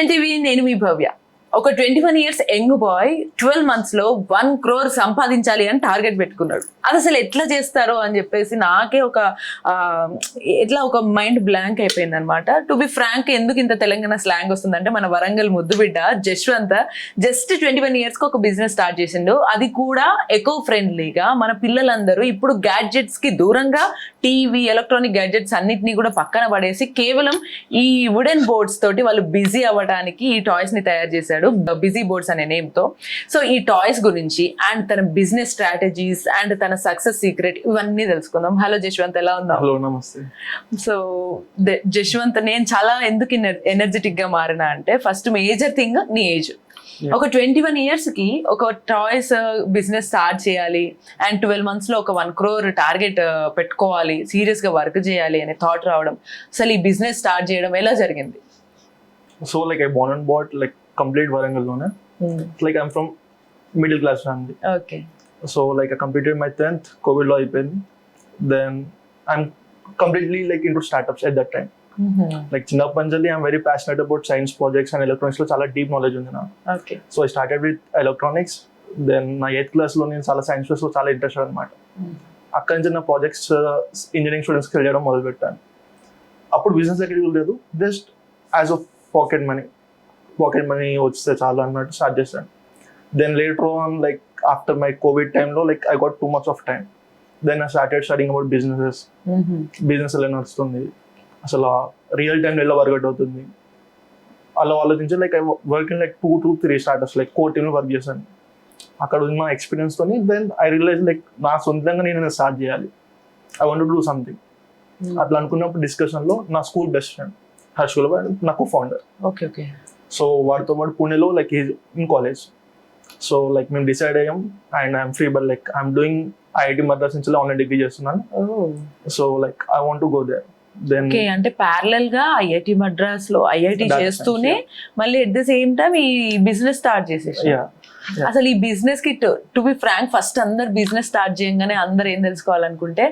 NTV, నేను మీ భవ్య. ఒక 21 years young boy 12 months లో 1 crore సంపాదించాలి అని టార్గెట్ పెట్టుకున్నాడు. అది అసలు ఎట్లా చేస్తారో అని చెప్పేసి నాకే ఎట్లా ఒక మైండ్ బ్లాంక్ అయిపోయింది అనమాట. టు బి ఫ్రాంక్, ఎందుకు ఇంత తెలంగాణ స్లాంగ్ వస్తుందంటే మన వరంగల్ ముద్దు బిడ్డ జశ్వంత్ జస్ట్ 21 years కి ఒక బిజినెస్ స్టార్ట్ చేసిండు. అది కూడా ఎకో ఫ్రెండ్లీగా. మన పిల్లలందరూ ఇప్పుడు గ్యాడ్జెట్స్ కి దూరంగా టీవీ, ఎలక్ట్రానిక్ గ్యాడ్జెట్స్ అన్నిటినీ కూడా పక్కన పడేసి కేవలం ఈ వుడెన్ బోర్డ్స్ తోటి వాళ్ళు బిజీ అవ్వడానికి ఈ టాయ్స్ ని తయారు చేశాడు, బిజీ బోర్డ్స్ అనే నేమ్ తో. సో ఈ టాయ్స్ గురించి అండ్ తన బిజినెస్ స్ట్రాటజీస్ అండ్ తన సక్సెస్ సీక్రెట్ ఇవన్నీ తెలుసుకుందాం. హలో జశ్వంత్, ఎలా ఉందా? హలో, నమస్తే. సో జశ్వంత్, నేను చాలా ఎందుకు ఎనర్జెటిక్ గా మారినా అంటే ఫస్ట్ మేజర్ థింగ్ నీ ఏజ్. ఒక 21 years కి ఒక టాయ్స్ బిజినెస్ స్టార్ట్ చేయాలి అండ్ 12 months లో ఒక 1 crore టార్గెట్ పెట్టుకోవాలి, సీరియస్ గా వర్క్ చేయాలి అనే థాట్ రావడం, అసలు ఈ బిజినెస్ స్టార్ట్ చేయడం ఎలా జరిగింది? So like I born and brought like complete Warangal లోనే. Like I'm from middle class family. Okay. So like I completed my 10th, Covid లో అయిపోయింది. Then I'm completely like into startups at that time. Like చిన్నప్పటి నుంచి I'm very passionate about science projects and electronics లో చాలా deep knowledge ఉంది నాకు. So I started with electronics. Then నా 8th class లో నేను చాలా సైన్స్ లో చాలా ఇంట్రెస్టెడ్ అనమాట. అక్కడి నుంచి నా ప్రాజెక్ట్స్ ఇంజనీరింగ్ స్టూడెంట్స్కి వెళ్ళడం మొదలు పెట్టాను. అప్పుడు బిజినెస్ ఎక్కడ లేదు, just as of pocket money వస్తే చాలు అన్నట్టు స్టార్ట్ చేశాను. Then later on like after my Covid టైంలో like I got too much of time. Then I started studying about business ఎలా నడుస్తుంది, అసలు రియల్ టైం ఎలా వర్కౌట్ అవుతుంది, అలా ఆలోచించి like I work in like 2 to 3 startups, like core టీంలో work చేశాను. అక్కడ ఉన్న ఎక్స్పీరియన్స్ తోని దెన్ ఐ రియలైజ్ లైక్ నా సొంతంగా నేను స్టార్ట్ చేయాలి, I want to do something. అట్లా అనుకున్నప్పుడు డిస్కషన్లో నా స్కూల్ బెస్ట్ ఫ్రెండ్ హర్షుల్ నా co founder. Okay okay. So వాడితో పాటు పూణేలో like in college. So like మేము డిసైడ్ అయ్యాం and I'm free, but like I'm doing IIT Madras నుంచి ఆన్లైన్ డిగ్రీ చేస్తున్నాను. So like I want to go there. Then అంటే parallel గా ఐఐటి మద్రాస్ లో ఐఐటి చేస్తూనే మళ్ళీ ఎట్ ద సేమ్ టైం ఈ బిజినెస్ స్టార్ట్ చేసేసి. అసలు ఈ బిజినెస్ కి టు బి ఫ్రాంక్, ఫస్ట్ అందరు బిజినెస్ స్టార్ట్ చేయగానే అందరు ఏం తెలుసుకోవాలనుకుంటే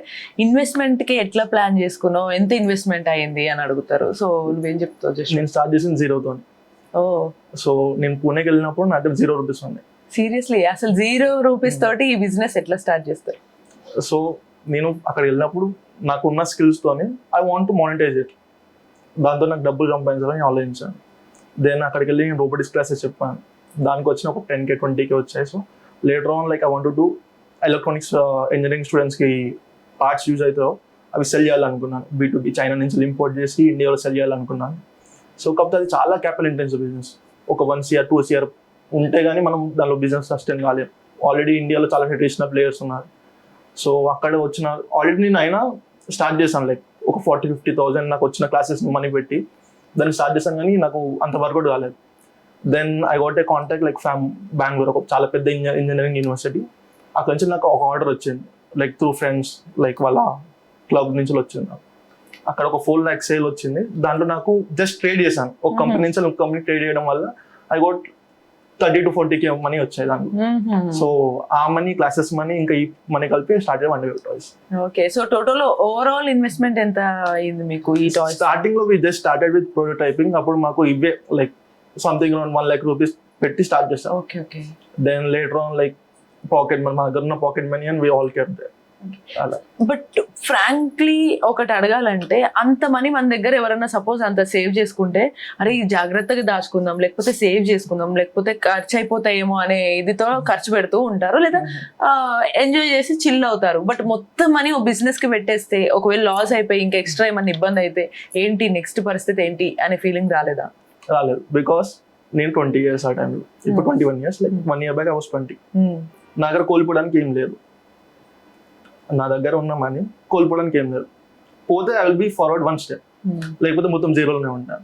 ఇన్వెస్ట్మెంట్ కి ఎట్లా ప్లాన్ చేసుకున్నావు, ఎంత ఇన్వెస్ట్మెంట్ అయ్యింది అని అడుగుతారు. సో నువ్వేం చెప్తావు? నేను స్టార్ట్ చేసిన 0 తో. సో నేను పూణేకి వెళ్ళినప్పుడు నా దగ్గర 0 rupees ఉంది. సీరియస్లీ? అసలు 0 rupees తోటి ఈ బిజినెస్ ఎట్లా స్టార్ట్ చేస్తారు? సో నేను అక్కడ వెళ్ళినప్పుడు నాకున్న స్కిల్స్ తోని I want to monetize it, దాంతో నాకు డబ్బులు సంపాదించాలని ఆలోచించాను. దెన్ అక్కడికి వెళ్ళి నేను రోబోటిక్స్ క్లాసెస్ చెప్పాను, దానికి వచ్చిన ఒక 10K 20K వచ్చాయి. So later on like I want to do electronics engineering స్టూడెంట్స్కి పార్ట్స్ యూజ్ అవుతాయో అవి సెల్ చేయాలనుకున్నాను. B2B చైనా నుంచి ఇంపోర్ట్ చేసి ఇండియాలో సెల్ చేయాలనుకున్నాను. సో కాకపోతే అది చాలా క్యాపిటల్ ఇంటెన్సివ్ బిజినెస్. ఒక 1 CR 2 CR ఉంటే కానీ మనం దానిలో బిజినెస్ సస్టైన్ కాలేము. ఆల్రెడీ ఇండియాలో చాలా ట్రెడిషనల్ ప్లేయర్స్ ఉన్నారు. సో అక్కడ వచ్చిన ఆల్రెడీ నేను అయినా స్టార్ట్ చేశాను, లైక్ ఒక 40-50,000 నాకు వచ్చిన క్లాసెస్ మనీ పెట్టి దాన్ని స్టార్ట్ చేశాను, కానీ నాకు అంత వర్కౌట్ కాలేదు. Then I got a contact like Bengaluru, ఒక చాలా పెద్ద ఇంజనీరింగ్ యూనివర్సిటీ. అక్కడ నుంచి నాకు ఒక ఆర్డర్ వచ్చింది, లైక్ త్రూ ఫ్రెండ్స్, లైక్ వాళ్ళ క్లబ్ నుంచి వచ్చింది. అక్కడ ఒక 4 lakh సేల్ వచ్చింది. దాంట్లో నాకు జస్ట్ ట్రేడ్ చేశాను, ఒక కంపెనీ నుంచి ఒక కంపెనీ ట్రేడ్ చేయడం వల్ల I got 30 to 40K money వచ్చాయి దాంట్లో. సో ఆ మనీ, క్లాసెస్ మనీ, ఇంకా ఈ మనీ కలిపి స్టార్ట్ చేయ 100 toys. Okay. So total overall investment ఎంత అయింది మీకు ఈ టాయ్స్? స్టార్టింగ్ లో we just started with prototyping. అప్పుడు మాకు ఇవే like something around 1 lakh rupees పెట్టి స్టార్ట్ చేస్తాం. Okay okay. Then later on like pocket money, మా దగ్గర ఉన్న pocket money and we all kept there. But frankly ఒకటి అడగాలంటే, అంత మనీ మన దగ్గర ఎవరైనా సపోజ్ అంత సేవ్ చేసుకుంటే అరే జాగ్రత్తగా దాచుకుందాం, లేకపోతే సేవ్ చేసుకుందాం, లేకపోతే ఖర్చు అయిపోతాయేమో అనే ఇదితో ఖర్చు పెడుతూ ఉంటారు, లేదా ఎంజాయ్ చేసి చిల్ అవుతారు. బట్ మొత్తం మనీ ఓ బిజినెస్ కి పెట్టేస్తే ఒకవేళ లాస్ అయిపోయి ఇంకా ఎక్స్ట్రా ఏమన్నా ఇబ్బంది అయితే ఏంటి నెక్స్ట్ పరిస్థితి ఏంటి అనే ఫీలింగ్ రాలేదా? రాలేదు, బికాస్ నేను 20 years ఆ టైంలో, ఇప్పుడు 21 years, like 1 year back I was 20. నా దగ్గర కోల్పోవడానికి ఏం లేదు, నా దగ్గర ఉన్న మనీ కోల్పోవడానికి ఏం లేదు. పోతే I will be forward 1 step, లేకపోతే మొత్తం 0లోనే ఉంటాను.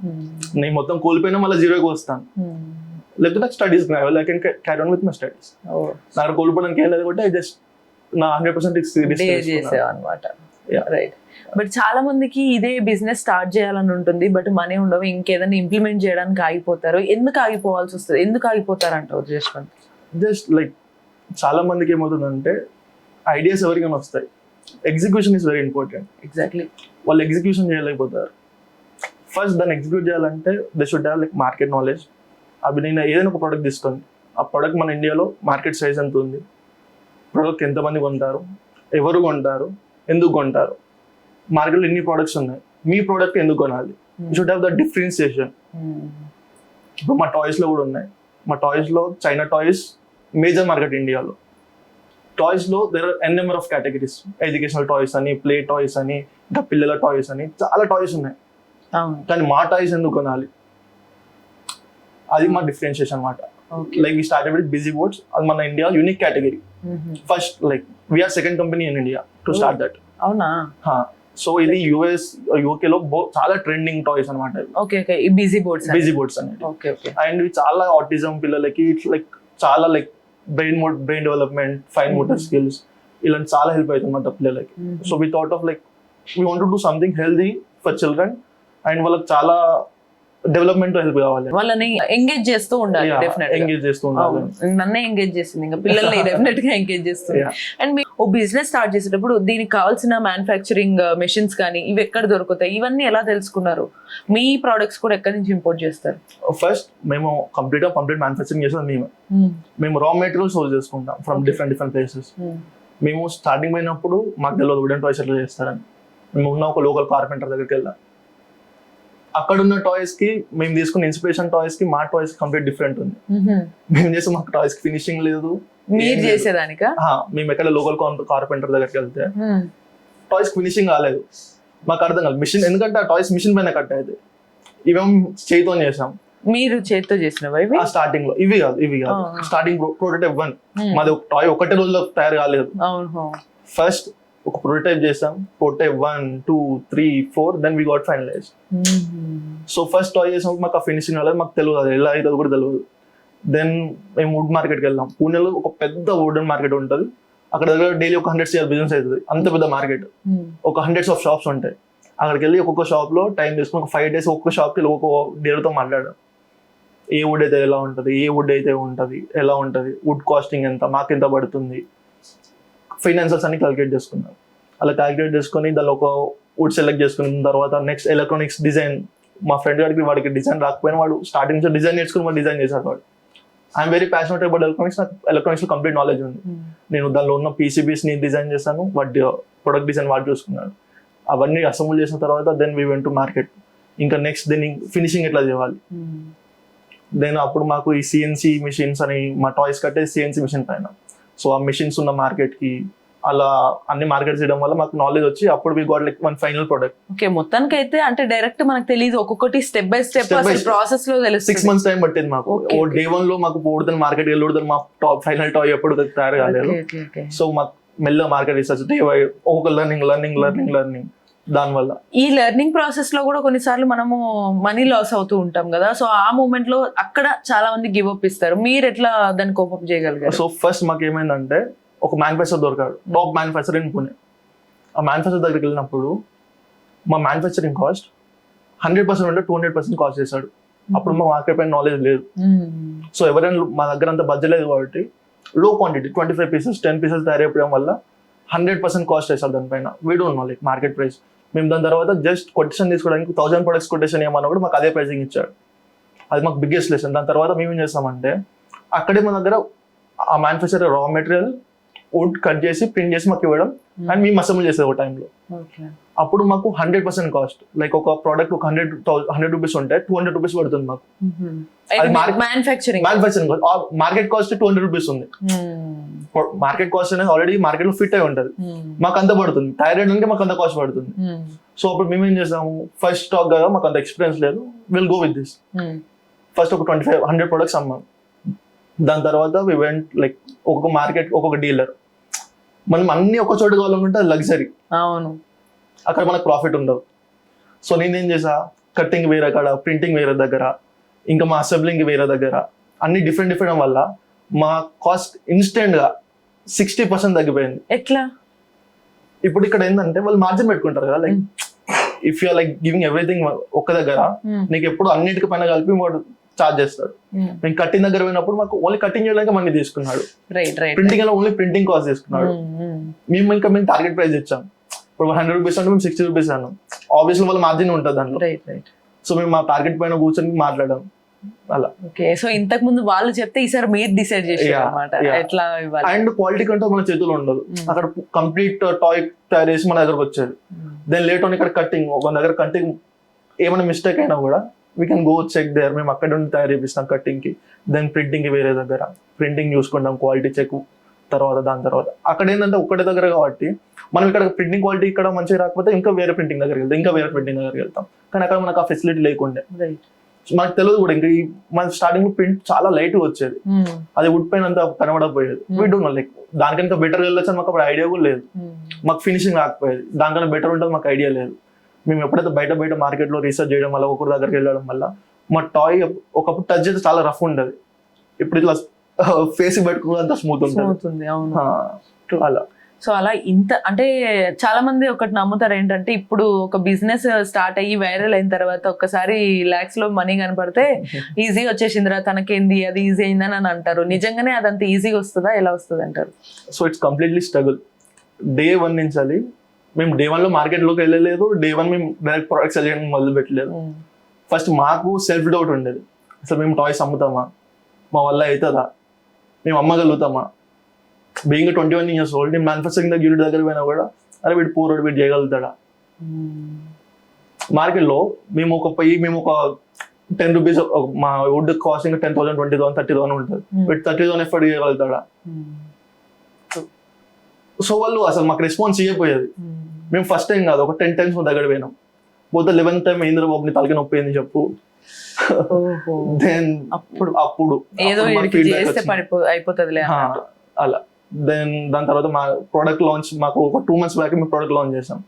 నేను మొత్తం కోల్పోయినా మళ్ళీ 0కి వస్తాను, లేకపోతే నాకు studies I can carry on with my studies. నా దగ్గర కోల్పోవడానికి ఏం లేదు కాబట్టి ఐ జస్ట్ నా 100% చేసావు అనమాట. రైట్. బట్ చాలా మందికి ఇదే బిజినెస్ స్టార్ట్ చేయాలని ఉంటుంది, బట్ మనీ ఉండవు, ఇంకేదైనా ఇంప్లిమెంట్ చేయడానికి ఆగిపోతారు. ఎందుకు ఆగిపోవాల్సి వస్తుంది? ఎందుకు ఆగిపోతారు అంటావు జశ్వంత్? జస్ట్ లైక్ చాలా మందికి ఏమవుతుందంటే ఐడియాస్ ఎవరికైనా వస్తాయి, execution is very important. Exactly. వాళ్ళు ఎగ్జిక్యూషన్ చేయలేకపోతారు. ఫస్ట్ దాన్ని ఎగ్జిక్యూట్ చేయాలంటే they should have like market knowledge. అవి నేను ఏదైనా ఒక ప్రోడక్ట్ తీసుకోండి, ఆ ప్రోడక్ట్ మన ఇండియాలో మార్కెట్ సైజ్ ఎంత ఉంది, ప్రోడక్ట్ ఎంతమంది కొంటారు, ఎవరు కొంటారు, ఎందుకు కొంటారు, మార్కెట్లో ఎన్ని ప్రోడక్ట్స్ ఉన్నాయి, మీ ప్రోడక్ట్ ఎందుకు కొనాలి, you should have the differentiation. ఇప్పుడు మా టాయ్స్లో కూడా ఉన్నాయి. మా టాయ్స్లో చైనా టాయ్స్ మేజర్ మార్కెట్ ఇండియాలో. టాయ్స్లో there are an number of categories, educational toys అని, ప్లే టాయ్స్ అని, ఇంకా పిల్లల టాయ్స్ అని, చాలా టాయ్స్ ఉన్నాయి. కానీ మా టాయ్స్ ఎందుకు కొనాలి, అది మా డిఫరెన్షియేషన్ అనమాట. Like we started with busy boards, అది మన India unique category. First like we're second company in India to start that. అవునా? సో ఇది యుఎస్ యూకే లో చాలా ట్రెండింగ్ టాయ్స్ అనమాట. బిజీ బోర్డ్స్ అనేది. అండ్ ఇవి చాలా ఆటిజం పిల్లలకి లైక్ చాలా like brain development, fine motor skills ఇలాంటి చాలా హెల్ప్ అవుతుంది అన్నమాట పిల్లలకి. So we thought of like we want to do something healthy for children and వాళ్ళకి చాలా డెవలప్మెంట్ హెల్ప్ కావాలి. వాళ్ళని ఎంగేజ్ చేస్తూ ఉండాలి. ఎంగేజ్ చేస్తూ ఉండాలి. నన్నే ఎంగేజ్ చేస్తుంది, ఇంకా పిల్లల్ని డెఫినెట్ గా ఎంగేజ్ చేస్తుంది. అండ్ మీరు ఓ బిజినెస్ స్టార్ట్ చేసేటప్పుడు దీనికి కావాల్సిన మ్యానుఫ్యాక్చరింగ్ మెషిన్స్ కానీ ఇవి ఎక్కడ దొరుకుతాయి, ఇవన్నీ ఎలా తెలుసుకున్నారు? మీ ప్రొడక్ట్స్ కూడా ఎక్కడి నుంచి ఇంపోర్ట్ చేస్తారు? ఫస్ట్ మేము కంప్లీట్ మ్యానుఫ్యాక్చరింగ్ చేసేది మేము రా మెటీరియల్ సోర్స్ చేసుకుంటాం ఫ్రమ్ డిఫరెంట్ ప్లేసెస్. మేము స్టార్టింగ్ అయినప్పుడు మాకు తెలియదు వుడెన్ టాయ్స్ ఎట్లా చేస్తారని. మేము ఉన్న ఒక లోకల్ కార్పెంటర్ దగ్గరికి వెళ్ళాం. అక్కడ ఉన్న టాయ్స్ కి మేము తీసుకున్న ఇన్స్పిరేషన్ టాయ్స్ కి మా టాయ్స్ కంప్లీట్ డిఫరెంట్ ఉంది. మేము చేసే మాకు టాయ్స్ కి ఫినిషింగ్ లేదు. మీరు చేసేదానికా? మేము ఎక్కడ లోకల్ కార్పెంటర్ దగ్గరికి వెళ్తే టాయ్స్ ఫినిషింగ్ కాలేదు. మాకు అర్థం కాదు మిషన్, ఎందుకంటే ఆ టాయ్స్ మిషన్ పైన కట్ అయితే. ఇవేం చేతితో చేసాం. మీరు చేతితో చేసినవా ఇవి? స్టార్టింగ్ లో ఇవి కాదు స్టార్టింగ్ ప్రోటోటైప్ 1 మాది టాయ్ ఒకటే రోజులో తయారు కాలేదు. ఫస్ట్ ఒక ప్రోటోటైప్ చేసాం, prototype 1, 2, 3, 4 then we got finalize. So first toy చేసినప్పుడు మాకు ఆ ఫినిషింగ్ అనేది మాకు తెలియదు, అది ఎలా అవుతుంది కూడా తెలియదు. దెన్ మేము వుడ్ మార్కెట్కి వెళ్ళాం. పూణేలో ఒక పెద్ద వుడెన్ మార్కెట్ ఉంటుంది. అక్కడ దగ్గర డైలీ ఒక 100 CR బిజినెస్ అవుతుంది. అంత పెద్ద మార్కెట్, ఒక 100s ఆఫ్ షాప్స్ ఉంటాయి. అక్కడికి వెళ్ళి ఒక్కొక్క షాప్ లో టైం తీసుకుని ఒక 5 days ఒక్కొక్క షాప్ కి ఒక్కొక్క డీలర్తో మాట్లాడాం. ఏ వుడ్ అయితే ఎలా ఉంటుంది, ఏ వుడ్ అయితే ఉంటుంది, ఎలా ఉంటుంది, వుడ్ కాస్టింగ్ ఎంత, మాకు ఎంత పడుతుంది, ఫైనాన్షియల్స్ అన్ని క్యాలిక్యులేట్ చేసుకున్నాం. అలా క్యాలిక్యులేట్ చేసుకుని దానిలో ఒక వుడ్ సెలెక్ట్ చేసుకున్న తర్వాత నెక్స్ట్ ఎలక్ట్రానిక్స్ డిజైన్. మా ఫ్రెండ్ గారికి వాడికి డిజైన్ రాకపోయినా వాడు స్టార్టింగ్ నుంచి డిజైన్ నేర్చుకుని వాడు డిజైన్ చేశాడు. వాడు I'm very passionate about electronics. నాకు ఎలక్ట్రానిక్స్ లో కంప్లీట్ నాలెడ్జ్ ఉంది. నేను దానిలో ఉన్న PCBs ని డిజైన్ చేశాను, వాటి ప్రొడక్ట్ డిజైన్ వాడు చూసుకున్నాడు. అవన్నీ అసెంబుల్ చేసిన తర్వాత then we went to market. ఇంకా నెక్స్ట్ దీన్ని ఫినిషింగ్ ఎట్లా చేయాలి. దెన్ అప్పుడు మాకు ఈ CNC మిషన్స్ అని మా టాయ్స్ కట్టే CNC మిషన్ పైన. సో ఆ మిషన్స్ ఉన్న మార్కెట్ కి అలా అన్ని మార్కెట్ చేయడం వల్ల మాకు నాలెడ్జ్ వచ్చి అప్పుడు we got like one final product. Okay, మొత్తానికి అయితే అంటే డైరెక్ట్ మనకు తెలియదు, ఒక్కొక్కటి స్టెప్ బై స్టెప్ ప్రాసెస్ లో తెలుస్తుంది. 6 months టైం పట్టింది మాకు. డే 1 లో మాకు పోడుదని మార్కెట్ వెళ్ళుడుదని మా టాప్ ఫైనల్ టాయ్ ఎప్పుడు తయారు కాలేదు. సో మాకు మెల్ల మార్కెట్ రీసెర్చ్ డే ఒక్కొక్క లెర్నింగ్ దానివల్ల. ఈ లెర్నింగ్ ప్రాసెస్ లో కూడా కొన్నిసార్లు మనము మనీ లాస్ అవుతూ ఉంటాం కదా. సో ఆ మూమెంట్ లో అక్కడ చాలా మంది గివ్ అప్ ఇస్తారు. మీరు ఎట్లా దాన్ని కోప్ అప్ చేయగలిగారు? సో ఫస్ట్ మాకు ఏమైందంటే ఒక మ్యానుఫ్యాక్చర్ దొరికాడు, టాప్ మ్యానుఫ్యాక్చర్ ఇన్ పుణె. ఆ మ్యానుఫ్యాక్చర్ దగ్గరికి వెళ్ళినప్పుడు మా మ్యానుఫ్యాక్చరింగ్ కాస్ట్ 100% ఉంటే 200% కాస్ట్ చేశాడు. అప్పుడు మా మార్కెట్ పైన నాలెడ్జ్ లేదు. సో ఎవరైనా మా దగ్గర అంత బడ్జెట్ లేదు కాబట్టి లో క్వాంటిటీ 25 pieces 10 pieces తయారైపోవడం వల్ల 100% కాస్ట్ చేశారు దానిపైన. We don't know like market price. మేము దాని తర్వాత జస్ట్ కొటేషన్ తీసుకోవడానికి 1000 products కొటేషన్ ఏమన్నా కూడా మాకు అదే ప్రైసింగ్ ఇచ్చాడు. అది మాకు బిగ్గెస్ట్ లెసన్. దాని తర్వాత మేము ఏం చేస్తామంటే అక్కడే మన దగ్గర ఆ manufacture raw material wood cut చేసి ప్రింట్ చేసి మాకు ఇవ్వడం అండ్ మేము అసెంబుల్ చేసేది ఒక టైంలో. అప్పుడు మాకు 100% కాస్ట్. లైక్ ఒక ప్రోడక్ట్ ఒక 100 rupees ఉంటే 200 rupees పడుతుంది మాకు. మ్యానుఫ్యాక్చరింగ్ మార్కెట్ కాస్ట్ 200 rupees ఉంది. మార్కెట్ కాస్ట్ అనేది ఆల్రెడీ మార్కెట్ లో ఫిట్ అయి ఉంటది. మాకు అంత పడుతుంది, థైరాయిడ్ అంటే మాకు అంత కాస్ట్ పడుతుంది. సో అప్పుడు మేము ఏం చేసాము, ఫస్ట్ స్టాక్ కదా మాకు అంత ఎక్స్పీరియన్స్ లేదు, will go with this. First ఒక 100 products అమ్మాం. దాని తర్వాత వి వెంట్ లైక్ ఒక్కొక్క మార్కెట్ ఒక్కొక్క డీలర్. మనం అన్ని ఒక చోట కావాలనుకుంటే అది లగ్జరీ, అవును, అక్కడ మనకు ప్రాఫిట్ ఉండవు. సో నేనేం చేసా, కట్టింగ్ వేరే కాడ, ప్రింటింగ్ వేరే దగ్గర, ఇంకా మా అసెంబ్లింగ్ వేరే దగ్గర, అన్ని డిఫరెంట్ వల్ల మా కాస్ట్ ఇన్స్టెంట్ గా 60% తగ్గిపోయింది. ఎట్లా? ఇప్పుడు ఇక్కడ ఏంటంటే వాళ్ళు మార్జిన్ పెట్టుకుంటారు కదా, like if you like giving everything ఒక్క దగ్గర, నీకు ఎప్పుడు అన్నిటికి పైన కలిపి వాడు చార్జ్ చేస్తాడు. మేము కట్టింగ్ దగ్గర పోయినప్పుడు మాకు ఓన్లీ కటింగ్ చేయడానికి మనీ తీసుకున్నాడు, ప్రింటింగ్ లో ఓన్లీ ప్రింటింగ్ కాస్ట్ తీసుకున్నాడు. మేము టార్గెట్ ప్రైస్ ఇచ్చాం. ఇప్పుడు 100 rupees అంటే మేము 60 rupees అన్నాం. ఆబ్వియస్లీ వాళ్ళ మార్జిన్ ఉంటుంది దాంట్లో. సో మేము మా టార్గెట్ పైన కూర్చొని మాట్లాడాం అలా. ఓకే, సో ఇంతకు ముందు వాళ్ళు చెప్తే ఈసారి మీరు డిసైడ్ చేశారు అన్నమాట ఎట్లా ఇవ్వాలి. అండ్ క్వాలిటీ కంట్రోల్ మన చేతిలో ఉండదు. అక్కడ కంప్లీట్ టాయ్ తయారు చేసి మన దగ్గరకు వచ్చేది. దెన్ లేట్ ఆన్ ఇక్కడ కట్టింగ్, ఒక దగ్గర కట్టింగ్ ఏమైనా మిస్టేక్ అయినా కూడా we can go check there. మేము అక్కడ నుండి తయారు చేపిస్తాం కట్టింగ్ కి. దెన్ ప్రింటింగ్ కి వేరే దగ్గర ప్రింటింగ్ చూసుకుంటాం, క్వాలిటీ చెక్ తర్వాత. దాని తర్వాత అక్కడ ఏంటంటే ఒక్కటే దగ్గర కాబట్టి మనం ఇక్కడ ప్రింటింగ్ క్వాలిటీ ఇక్కడ మంచిగా రాకపోతే ఇంకా వేరే ప్రింటింగ్ దగ్గరికి వెళ్తాం, ఇంకా వేరే ప్రింటింగ్ దగ్గరికి వెళ్తాం. కానీ అక్కడ మనకు ఆ ఫెసిలిటీ లేకుండే. మనకు తెలియదు కూడా. ఇంకా మన స్టార్టింగ్ లో ప్రింట్ చాలా లైట్ గా వచ్చేది, అది వుడ్ పైన అంతా కనబడకపోయేది. వీ డోంట్ నో లైక్ దానికన్నా బెటర్ వెళ్ళొచ్చు మాకు అప్పుడు ఐడియా కూడా లేదు. మాకు ఫినిషింగ్ రాకపోయేది, దానికన్నా బెటర్ ఉంటుంది మాకు ఐడియా లేదు. మేము ఎప్పుడైతే బయట మార్కెట్ లో రీసెర్చ్ చేయడం వల్ల, ఒకరి దగ్గరికి వెళ్ళడం వల్ల మా టాయ్ ఒకప్పుడు టచ్ అయితే చాలా రఫ్ ఉండదు, ఇప్పుడు ఇట్లా ఫేస్ పెట్టుకున్నంత స్మూత్ ఉంటుంది. అలా సో అలా ఇంత అంటే చాలా మంది ఒకటి నమ్ముతారు ఏంటంటే, ఇప్పుడు ఒక బిజినెస్ స్టార్ట్ అయ్యి వైరల్ అయిన తర్వాత ఒక్కసారి లాక్స్ లో మనీ కనపడితే ఈజీ వచ్చేసిందిరా తనకేంది అది ఈజీ అయిందని అని అంటారు. నిజంగానే అదంత ఈజీగా వస్తుందా, ఎలా వస్తుంది అంటారు? So it's completely struggle. Day 1 నుంచి మేము డే 1 లో మార్కెట్ లోకి వెళ్ళలేదు, డే 1 మేము డైరెక్ట్ ప్రొడక్ట్స్ సెల్ చేయడం మొదలు పెట్టలేదు. ఫస్ట్ మాకు సెల్ఫ్ డౌట్ ఉండేది, అసలు మేము టాయ్స్ అమ్ముతామా, మా వల్ల అవుతుందా, మేము అమ్మగలుగుతామా. బీయింగ్ 21 years old, నేను మ్యానుఫ్యాక్చరింగ్ యూనిట్ దగ్గర పోయినా కూడా అరే వీడు పూరోడు, వీడు చేయగలుగుతాడా. మార్కెట్లో మేము ఒక 10 రూపీస్ మా వుడ్ కాస్టింగ్ 10,000, 20,000, 30,000 ఉంటుంది. వీడు 30,000 ఎఫర్ట్ చేయగలుగుతాడా. సో వాళ్ళు అసలు మాకు రెస్పాన్స్ ఇవ్వకపోయేది. మేము ఫస్ట్ టైం కాదు, ఒక 10 times దగ్గర పోయినాం. పోతే 11th time ఏంద్ర బాబుని తలకి నొప్పి ఏంది చెప్పు. దెన్ అప్పుడు ఏదో అయిపోతుంది అలా. దెన్ దాని తర్వాత మా ప్రోడక్ట్ లాంచ్, మాకు ఒక 2 months బ్యాక్ మేము ప్రోడక్ట్ లాంచ్ చేసాం.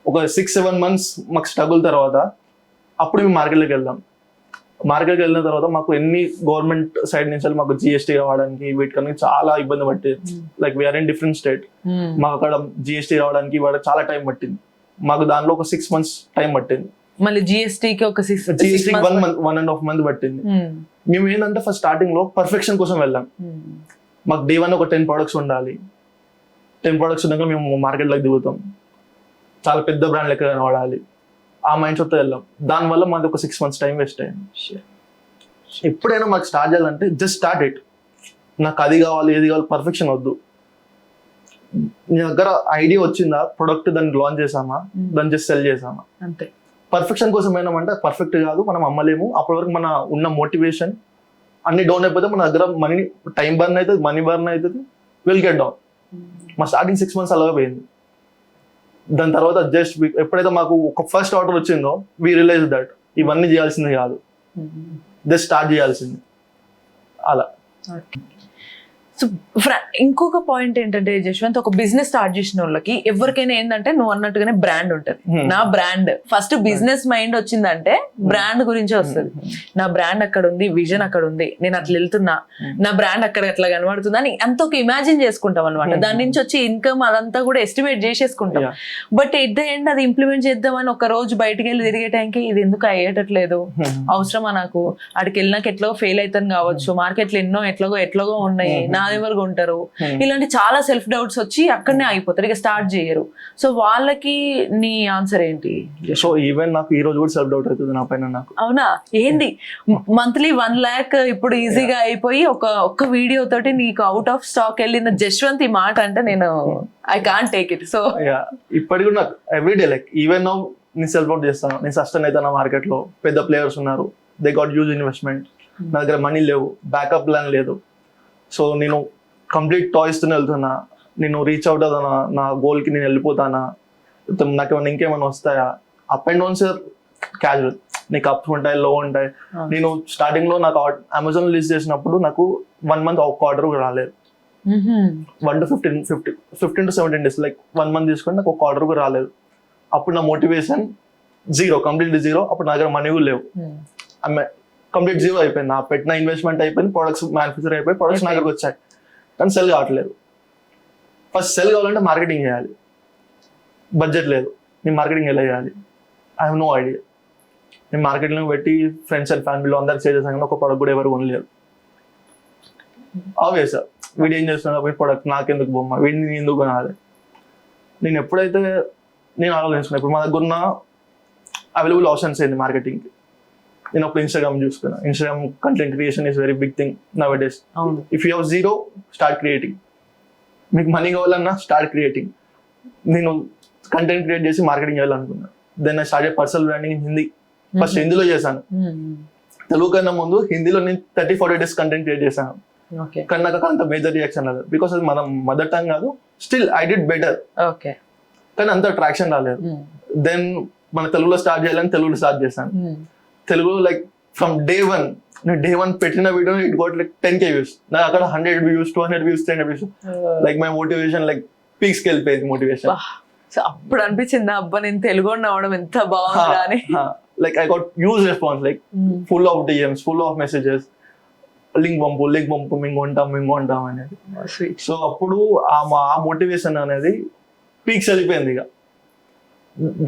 ఒక 6-7 months మాకు స్ట్రగుల్ తర్వాత అప్పుడు మేము మార్కెట్లోకి వెళ్దాం. మార్కెట్కి వెళ్ళిన తర్వాత మాకు ఎన్ని గవర్నమెంట్ సైడ్ నుంచి మాకు జిఎస్టీ రావడానికి వీటికన్నా చాలా ఇబ్బంది పట్టేది. Like we're in different state, మాకు అక్కడ జిఎస్టీ రావడానికి చాలా టైం పట్టింది. మాకు దానిలో ఒక 6 months టైం పట్టింది. మళ్ళీ జిఎస్టీకి ఒక 1.5 month పట్టింది. మేము ఏంటంటే ఫస్ట్ స్టార్టింగ్ లో పర్ఫెక్షన్ కోసం వెళ్ళాం. మాకు డే 1 ఒక 10 products ఉండాలి. 10 products ఉన్నాక మేము మార్కెట్లోకి దిగుతాం, చాలా పెద్ద బ్రాండ్ లెక్క కనబడాలి. ఆ మైండ్ సెట్తో వెళ్ళాం. దానివల్ల మాది ఒక 6 months టైం వేస్ట్ అయింది. ఎప్పుడైనా మాకు స్టార్ట్ చేయాలంటే జస్ట్ స్టార్ట్ ఇట్. నాకు అది కావాలి, ఏది కావాలి, పర్ఫెక్షన్ వద్దు. నీ దగ్గర ఐడియా వచ్చిందా, ప్రొడక్ట్ దాన్ని లాంచ్ చేసామా, దాన్ని జస్ట్ సెల్ చేసామా, అంతే. పర్ఫెక్షన్ కోసం ఏమంటే పర్ఫెక్ట్ కాదు, మనం అమ్మలేము. అప్పటి వరకు మన ఉన్న మోటివేషన్ అన్ని డౌన్ అయిపోతే మన దగ్గర మనీ, టైం బర్న్ అవుతుంది, మనీ బర్న్ అవుతుంది, విల్ గెట్ డౌన్. మా స్టార్టింగ్ 6 months అలాగే పోయింది. దాని తర్వాత జస్ట్ ఎప్పుడైతే మాకు ఒక ఫస్ట్ ఆర్డర్ వచ్చిందో వీ రియలైజ్ దట్ ఇవన్నీ చేయాల్సింది కాదు, జస్ట్ స్టార్ట్ చేయాల్సింది. అలా. సో ఇంకొక పాయింట్ ఏంటంటే జశ్వంత్, ఒక బిజినెస్ స్టార్ట్ చేసిన వాళ్ళకి ఎవరికైనా ఏంటంటే నువ్వు అన్నట్టుగానే బ్రాండ్ ఉంటుంది. నా బ్రాండ్ ఫస్ట్ బిజినెస్ మైండ్ వచ్చిందంటే బ్రాండ్ గురించే వస్తుంది. నా బ్రాండ్ అక్కడ ఉంది, విజన్ అక్కడ ఉంది, నేను అట్లా వెళ్తున్నా, నా బ్రాండ్ అక్కడ అట్లా కనబడుతుంది అని అంత ఒక ఇమాజిన్ చేసుకుంటాం అనమాట. దాని నుంచి వచ్చి ఇన్కమ్ అదంతా కూడా ఎస్టిమేట్ చేసేసుకుంటాం. బట్ ఎట్ ద ఎండ్ అది ఇంప్లిమెంట్ చేద్దామని ఒక రోజు బయటకు వెళ్ళి తిరిగే టైంకి ఇది ఎందుకు అయ్యేటట్లేదు, అవసరమా నాకు, అక్కడికి వెళ్ళినాక ఎట్లాగో ఫెయిల్ అవుతాను కావచ్చు, మార్కెట్లో ఎన్నో ఎట్లాగో ఉన్నాయి, నా ఎవరు ఉంటారు, ఇలాంటి చాలా సెల్ఫ్ డౌట్స్ వచ్చి అక్కడనే ఆగిపోతారు, ఇక స్టార్ట్ చేయరు. సో వాళ్ళకి నీ ఆన్సర్ ఏంటి? సో ఈవెన్ నాకు ఈ రోజు కూడా సెల్ఫ్ డౌట్ అవుతుంది నా పైన. నాకు అవునా, ఏంది మంత్లీ 1 lakh ఇప్పుడు ఈజీగా అయిపోయి ఒక్క వీడియో తోటి నీకు అవుట్ ఆఫ్ స్టాక్ వెళ్ళిన జశ్వంత్ ఈ మాట అంటే నేను I can't take it. So ఇప్పటికి కూడా నాకు ఎవ్రీడే లైక్ ఈవెన్ నౌ నేను సెల్ఫ్ డౌట్ చేస్తాను. నేను సస్టైన్ అవుతాను, మార్కెట్ లో పెద్ద ప్లేయర్స్ ఉన్నారు, దే గాట్ యూజ్ ఇన్వెస్ట్మెంట్, నా దగ్గర మనీ లేవు, బ్యాకప్ ప్లాన్ లేదు. సో నేను కంప్లీట్ టాయ్స్తోనే వెళ్తున్నా, నేను రీచ్ అవుట్ అవుతానా, నా గోల్కి నేను వెళ్ళిపోతానా, నాకు ఏమైనా ఇంకేమైనా వస్తాయా. అప్ అండ్ డౌన్స్ క్యాజువల్, నీకు అప్స్ ఉంటాయి, లో ఉంటాయి. నేను స్టార్టింగ్ లో నాకు అమెజాన్ లిస్ట్ చేసినప్పుడు నాకు 1 month ఒక ఆర్డర్ కూడా రాలేదు. 1 to 15 to 17 days, like 1 month తీసుకొని నాకు ఒక ఆర్డర్ కూడా రాలేదు. అప్పుడు నా మోటివేషన్ జీరో, కంప్లీట్లీ జీరో. అప్పుడు నా దగ్గర మనీ కూడా లేవు, కంప్లీట్ జీరో అయిపోయింది. నా పెట్టిన ఇన్వెస్ట్మెంట్ అయిపోయింది, ప్రొడక్ట్స్ మ్యానుఫ్యాక్చర్ అయిపోయి, ప్రొడక్ట్స్ నా దగ్గరకు వచ్చాయి కానీ సెల్ కావట్లేదు. ఫస్ట్ సెల్ కావాలంటే మార్కెటింగ్ చేయాలి, బడ్జెట్ లేదు, నేను మార్కెటింగ్ ఎలా చేయాలి, ఐ హ్యావ్ నో ఐడియా. నేను మార్కెటింగ్ పెట్టి ఫ్రెండ్స్ అండ్ ఫ్యామిలీలో అందరికి షేర్ చేశాను కానీ ఒక ప్రొడక్ట్ కూడా ఎవరు కొనలేదు. ఆబ్వియస్ వీడు ఏం చేస్తున్నా, వీడి ప్రొడక్ట్ నాకెందుకు బొమ్మ, వీడిని ఎందుకు కొనాలి. నేను ఎప్పుడైతే నేను ఆలోచించుకున్నా, ఇప్పుడు మా దగ్గర ఉన్న అవైలబుల్ ఆప్షన్స్ ఏంది మార్కెటింగ్కి, నేను అప్పుడు ఇన్స్టాగ్రామ్ చూసుకున్నా. Instagram content creation is very big thing nowadays. అవును. If you have zero, start creating. మీకు మనీ కావాలన్నా స్టార్ట్ క్రియేటింగ్. నేను కంటెంట్ క్రియేట్ చేసి మార్కెటింగ్ చేయాలనుకున్నా. Then I started personal branding in Hindi. First హిందీలో చేశాను. తెలుగు కన్నా ముందు హిందీలో నేను 30-40 days కంటెంట్ క్రియేట్ చేశాను. ఓకే. కానీ నాకు అంత మేజర్ రియాక్షన్ రాలేదు, బికాస్ అది మనం మదర్ టంగ్ కాదు. Still I did better, okay. కానీ అంత ట్రాక్షన్ రాలేదు. దెన్ మన తెలుగులో స్టార్ట్ చేయాలని తెలుగులో స్టార్ట్ చేశాను. తెలుగులో లైక్ ఫ్రమ్ డే 1 నేను డే 1 పెట్టిన video it got like 10K views. నాకు అక్కడ 100 views, 200 views, 300 views. Like my motivation like peaks కి వెళ్ళిపోయింది మోటివేషన్. సో అప్పుడు అనిపించిందా అబ్బా నేను తెలుగు అవడం ఎంత బాగుందా అని? Like I got huge response, like full of DMs, full of messages, link పంపు మేము కొంటాం అనేది. సో అప్పుడు ఆ మోటివేషన్ అనేది పీక్స్ వెళ్ళిపోయింది. ఇక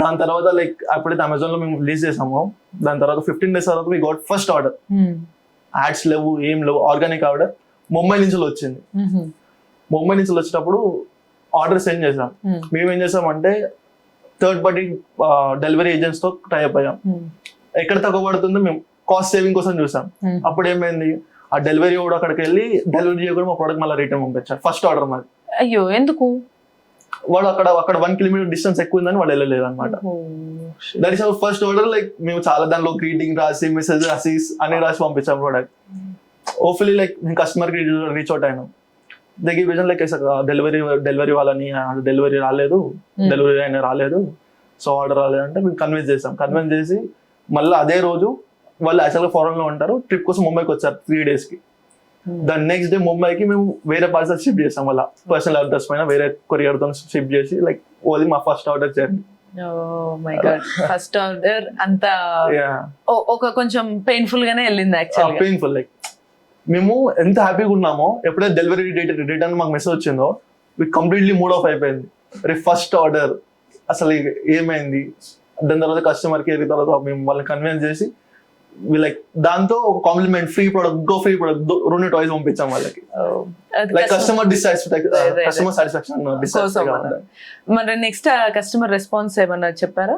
దాని తర్వాత లైక్ అప్పుడైతే అమెజాన్ లో మేము రిలీజ్ చేసాము, దాని తర్వాత 15 days తర్వాత we got first order. Ads లేవు, ఏం లేవు, ఆర్గానిక్ ఆర్డర్ ముంబై నుంచి వచ్చింది. ముంబై నుంచి వచ్చేటప్పుడు ఆర్డర్ సెండ్ చేసాం. మేము ఏం చేసామంటే థర్డ్ పార్టీ డెలివరీ ఏజెంట్స్ తో టైప్ అయ్యాం. ఎక్కడ తక్కువ పడుతుందో మేము కాస్ట్ సేవింగ్ కోసం చూసాం. అప్పుడు ఏమైంది, ఆ డెలివరీ కూడా అక్కడికి వెళ్ళి డెలివరీ చేయకుండా మా ప్రోడక్ట్ మళ్ళీ రిటర్న్ పంపించారు. ఫస్ట్ ఆర్డర్ మాది. అయ్యో ఎందుకు? వాడు అక్కడ 1 kilometer డిస్టెన్స్ ఎక్కువ ఉందని వాళ్ళు వెళ్ళలేదు అనమాట. That is our first order. Like మేము చాలా దానిలో గ్రీటింగ్ రాసి, మెసేజ్ రాసి అని రాసి పంపించాం ప్రోడక్ట్. హోప్ఫుల్లీ లైక్ మేము కస్టమర్ కి రీచ్ అవుట్ అయినాం. దగ్గర విజన్ లైక్ డెలివరీ వాళ్ళని డెలివరీ అయినా రాలేదు, సో ఆర్డర్ రాలేదంటే మేము కన్విన్స్ చేసాం. కన్విన్స్ చేసి మళ్ళీ అదే రోజు వాళ్ళు యాక్చువల్గా ఫారెన్ లో ఉంటారు, ట్రిప్ కోసం ముంబైకి వచ్చారు 3 days కి. దాని నెక్స్ట్ డే ముంబైకి మేము వేరే పార్సల్ షిప్ చేసాం. వాళ్ళ పర్సనల్ అడ్రస్ పైన వేరే కొరియర్ తో షిప్ చేసి లైక్ ఓది మా first order journey. First order అంత ఒక కొంచెం పెయిన్ఫుల్ గానే వెళ్ళింది యాక్చువల్లీ. పెయిన్ఫుల్, లైక్ మేము ఎంత హ్యాపీగా ఉన్నామో ఎప్పుడైతే డెలివరీ రిటర్న్ మాకు మెసేజ్ వచ్చిందో కంప్లీట్లీ మూడ్ ఆఫ్ అయిపోయింది. ఫస్ట్ ఆర్డర్ అసలు ఏమైంది. దాని తర్వాత కస్టమర్ కేర్ తర్వాత మేము వాళ్ళని కన్విన్స్ చేసి లైక్ దాంతో ఒక compliment free product, go free product 2 toys పంపించాం వాళ్ళకి. Like customer satisfaction. మరి నెక్స్ట్ కస్టమర్ రెస్పాన్స్ ఏమన్నా చెప్పారా?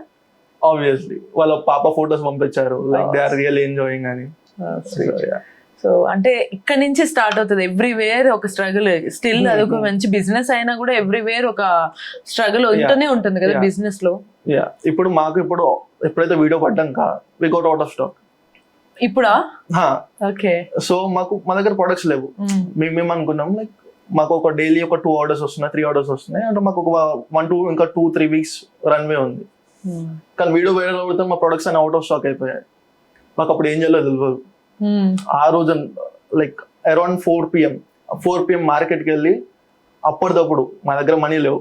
ఆబ్వియస్లీ వాళ్ళ పాప ఫోటోస్ పంపించారు, like they are really enjoying అని. సో అంటే ఇక్కడ నుంచి స్టార్ట్ అవుతుంది ఎవ్రీవేర్ ఒక స్ట్రగుల్. స్టిల్ అదొక మంచి బిజినెస్ అయినా కూడా ఎవ్రీవేర్ ఒక స్ట్రగుల్ ఉంటూనే ఉంటుంది కదా బిజినెస్ లో. ఇప్పుడు మాకు ఎప్పుడైతే వీడియో పడ్డాక we got out of stock. ఇప్పుడా? ఓకే. సో మా దగ్గర ప్రొడక్ట్స్ లేవు. మేము అనుకున్నాం లైక్ మాకు ఒక డైలీ ఒక 2 orders వస్తున్నాయి, 3 orders వస్తున్నాయి అంటే మాకు ఒక 2-3 weeks రన్వే ఉంది. కానీ వీడియో వైరల్ అవుతుంది, మా ప్రొడక్ట్స్ అన్ని అవుట్ ఆఫ్ స్టాక్ అయిపోయాయి. మాకు అప్పుడు ఏం చేయాలో తెలియదు. ఆ రోజు లైక్ అరౌండ్ 4 PM మార్కెట్కి వెళ్ళి అప్పటిదప్పుడు మా దగ్గర మనీ లేవు.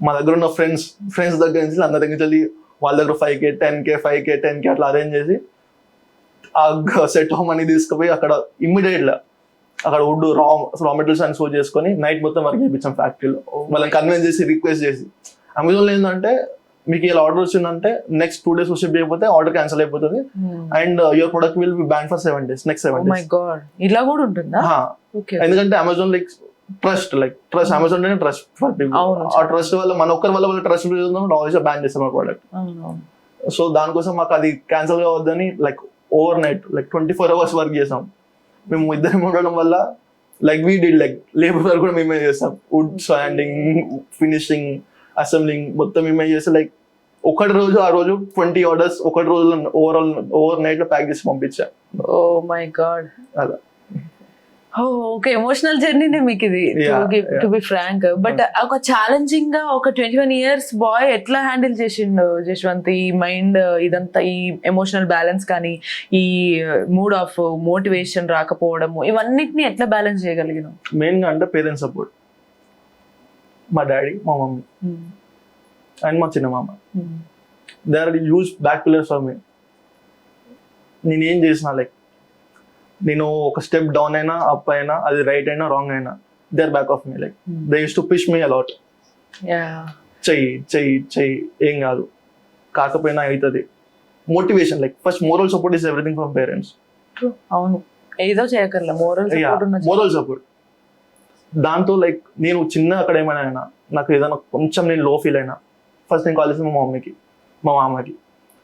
మా దగ్గర ఉన్న ఫ్రెండ్స్ దగ్గర నుంచి అందరి దగ్గర వెళ్ళి వాళ్ళ దగ్గర 5K 10K 5K 10K అట్లా అరేంజ్ చేసి ఆ సెట్ ఆఫ్ మనీ తీసుకుపోయి అక్కడ ఇమ్మీడియట్గా అక్కడ వుడ్ రా మెటీరియల్స్ అని సోర్స్ చేసుకొని నైట్ మొత్తం వర్క్ చేయించాం ఫ్యాక్టరీలో. వాళ్ళని కన్విన్స్ చేసి రిక్వెస్ట్ చేసి అమెజాన్లో ఏంటంటే మీకు ఇలా ఆర్డర్ వచ్చిందంటే నెక్స్ట్ 2 days షిప్ చేయకపోతే ఆర్డర్ క్యాన్సిల్ అయిపోతుంది and your product will be ban for 7 days. Next 7 days. ఇలా కూడా ఉంటుందా? ఎందుకంటే అమెజాన్ లైక్ ట్రస్ట్ అమెజాన్ అంటే ట్రస్ట్ ఫర్ పీపుల్. ఆ ట్రస్ట్ వల్ల మన ఒక్కరి వల్ల ట్రస్ట్ బ్యాన్ చేస్తాం ఆ ప్రోడక్ట్. సో దానికోసం మాకు అది క్యాన్సిల్ కావద్దని like overnight like 24 hours work చేసాం. మేము ఇద్దరం ఉండడం వల్ల like we did like labour work కూడా మేమే చేస్తాం. వుడ్ స్టాండింగ్, ఫినిషింగ్, అసెంబ్లింగ్ మొత్తం మేమే చేసి లైక్ ఆ రోజు 20 orders ఒకటి రోజు ఓవర్ నైట్ లో ప్యాక్ చేసి పంపించా. Oh my god. అలా ఓకే, ఎమోషనల్ జర్నీనే మీకు ఇది టు బి ఫ్రాంక్. బట్ ఒక ఛాలెంజింగ్ గా ఒక 21 years బాయ్ ఎట్లా హ్యాండిల్ చేసిండు జశ్వంత్ ఈ మైండ్ ఇదంతా, ఈ ఎమోషనల్ బ్యాలెన్స్ కానీ ఈ మూడ్ ఆఫ్ మోటివేషన్ రాకపోవడము ఇవన్నిటిని ఎట్లా బ్యాలెన్స్ చేయగలిగినాం? మెయిన్ గా అంటే పేరెంట్స్ సపోర్ట్. మా డాడీ, మా మమ్మీ అండ్ మా చిన్న మామ, they are huge back pillars for me. నేనేం చేసిన లైక్ నేను ఒక స్టెప్ డౌన్ అయినా అప్ అయినా అది రైట్ అయినా రాంగ్ అయినా they are back of me. Like they use to push me a lot. చెయ్యి ఏం కాదు, కాకపోయినా అవుతుంది. Motivation like first moral support is everything from parents. అవును, ఏదో చేయగల మోరల్ సపోర్ట్. దాంతో లైక్ నేను చిన్న అక్కడ ఏమైనా అయినా నాకు ఏదైనా కొంచెం నేను లో ఫీల్ అయినా ఫస్ట్ నేను కాల్ చేసి మా మామకి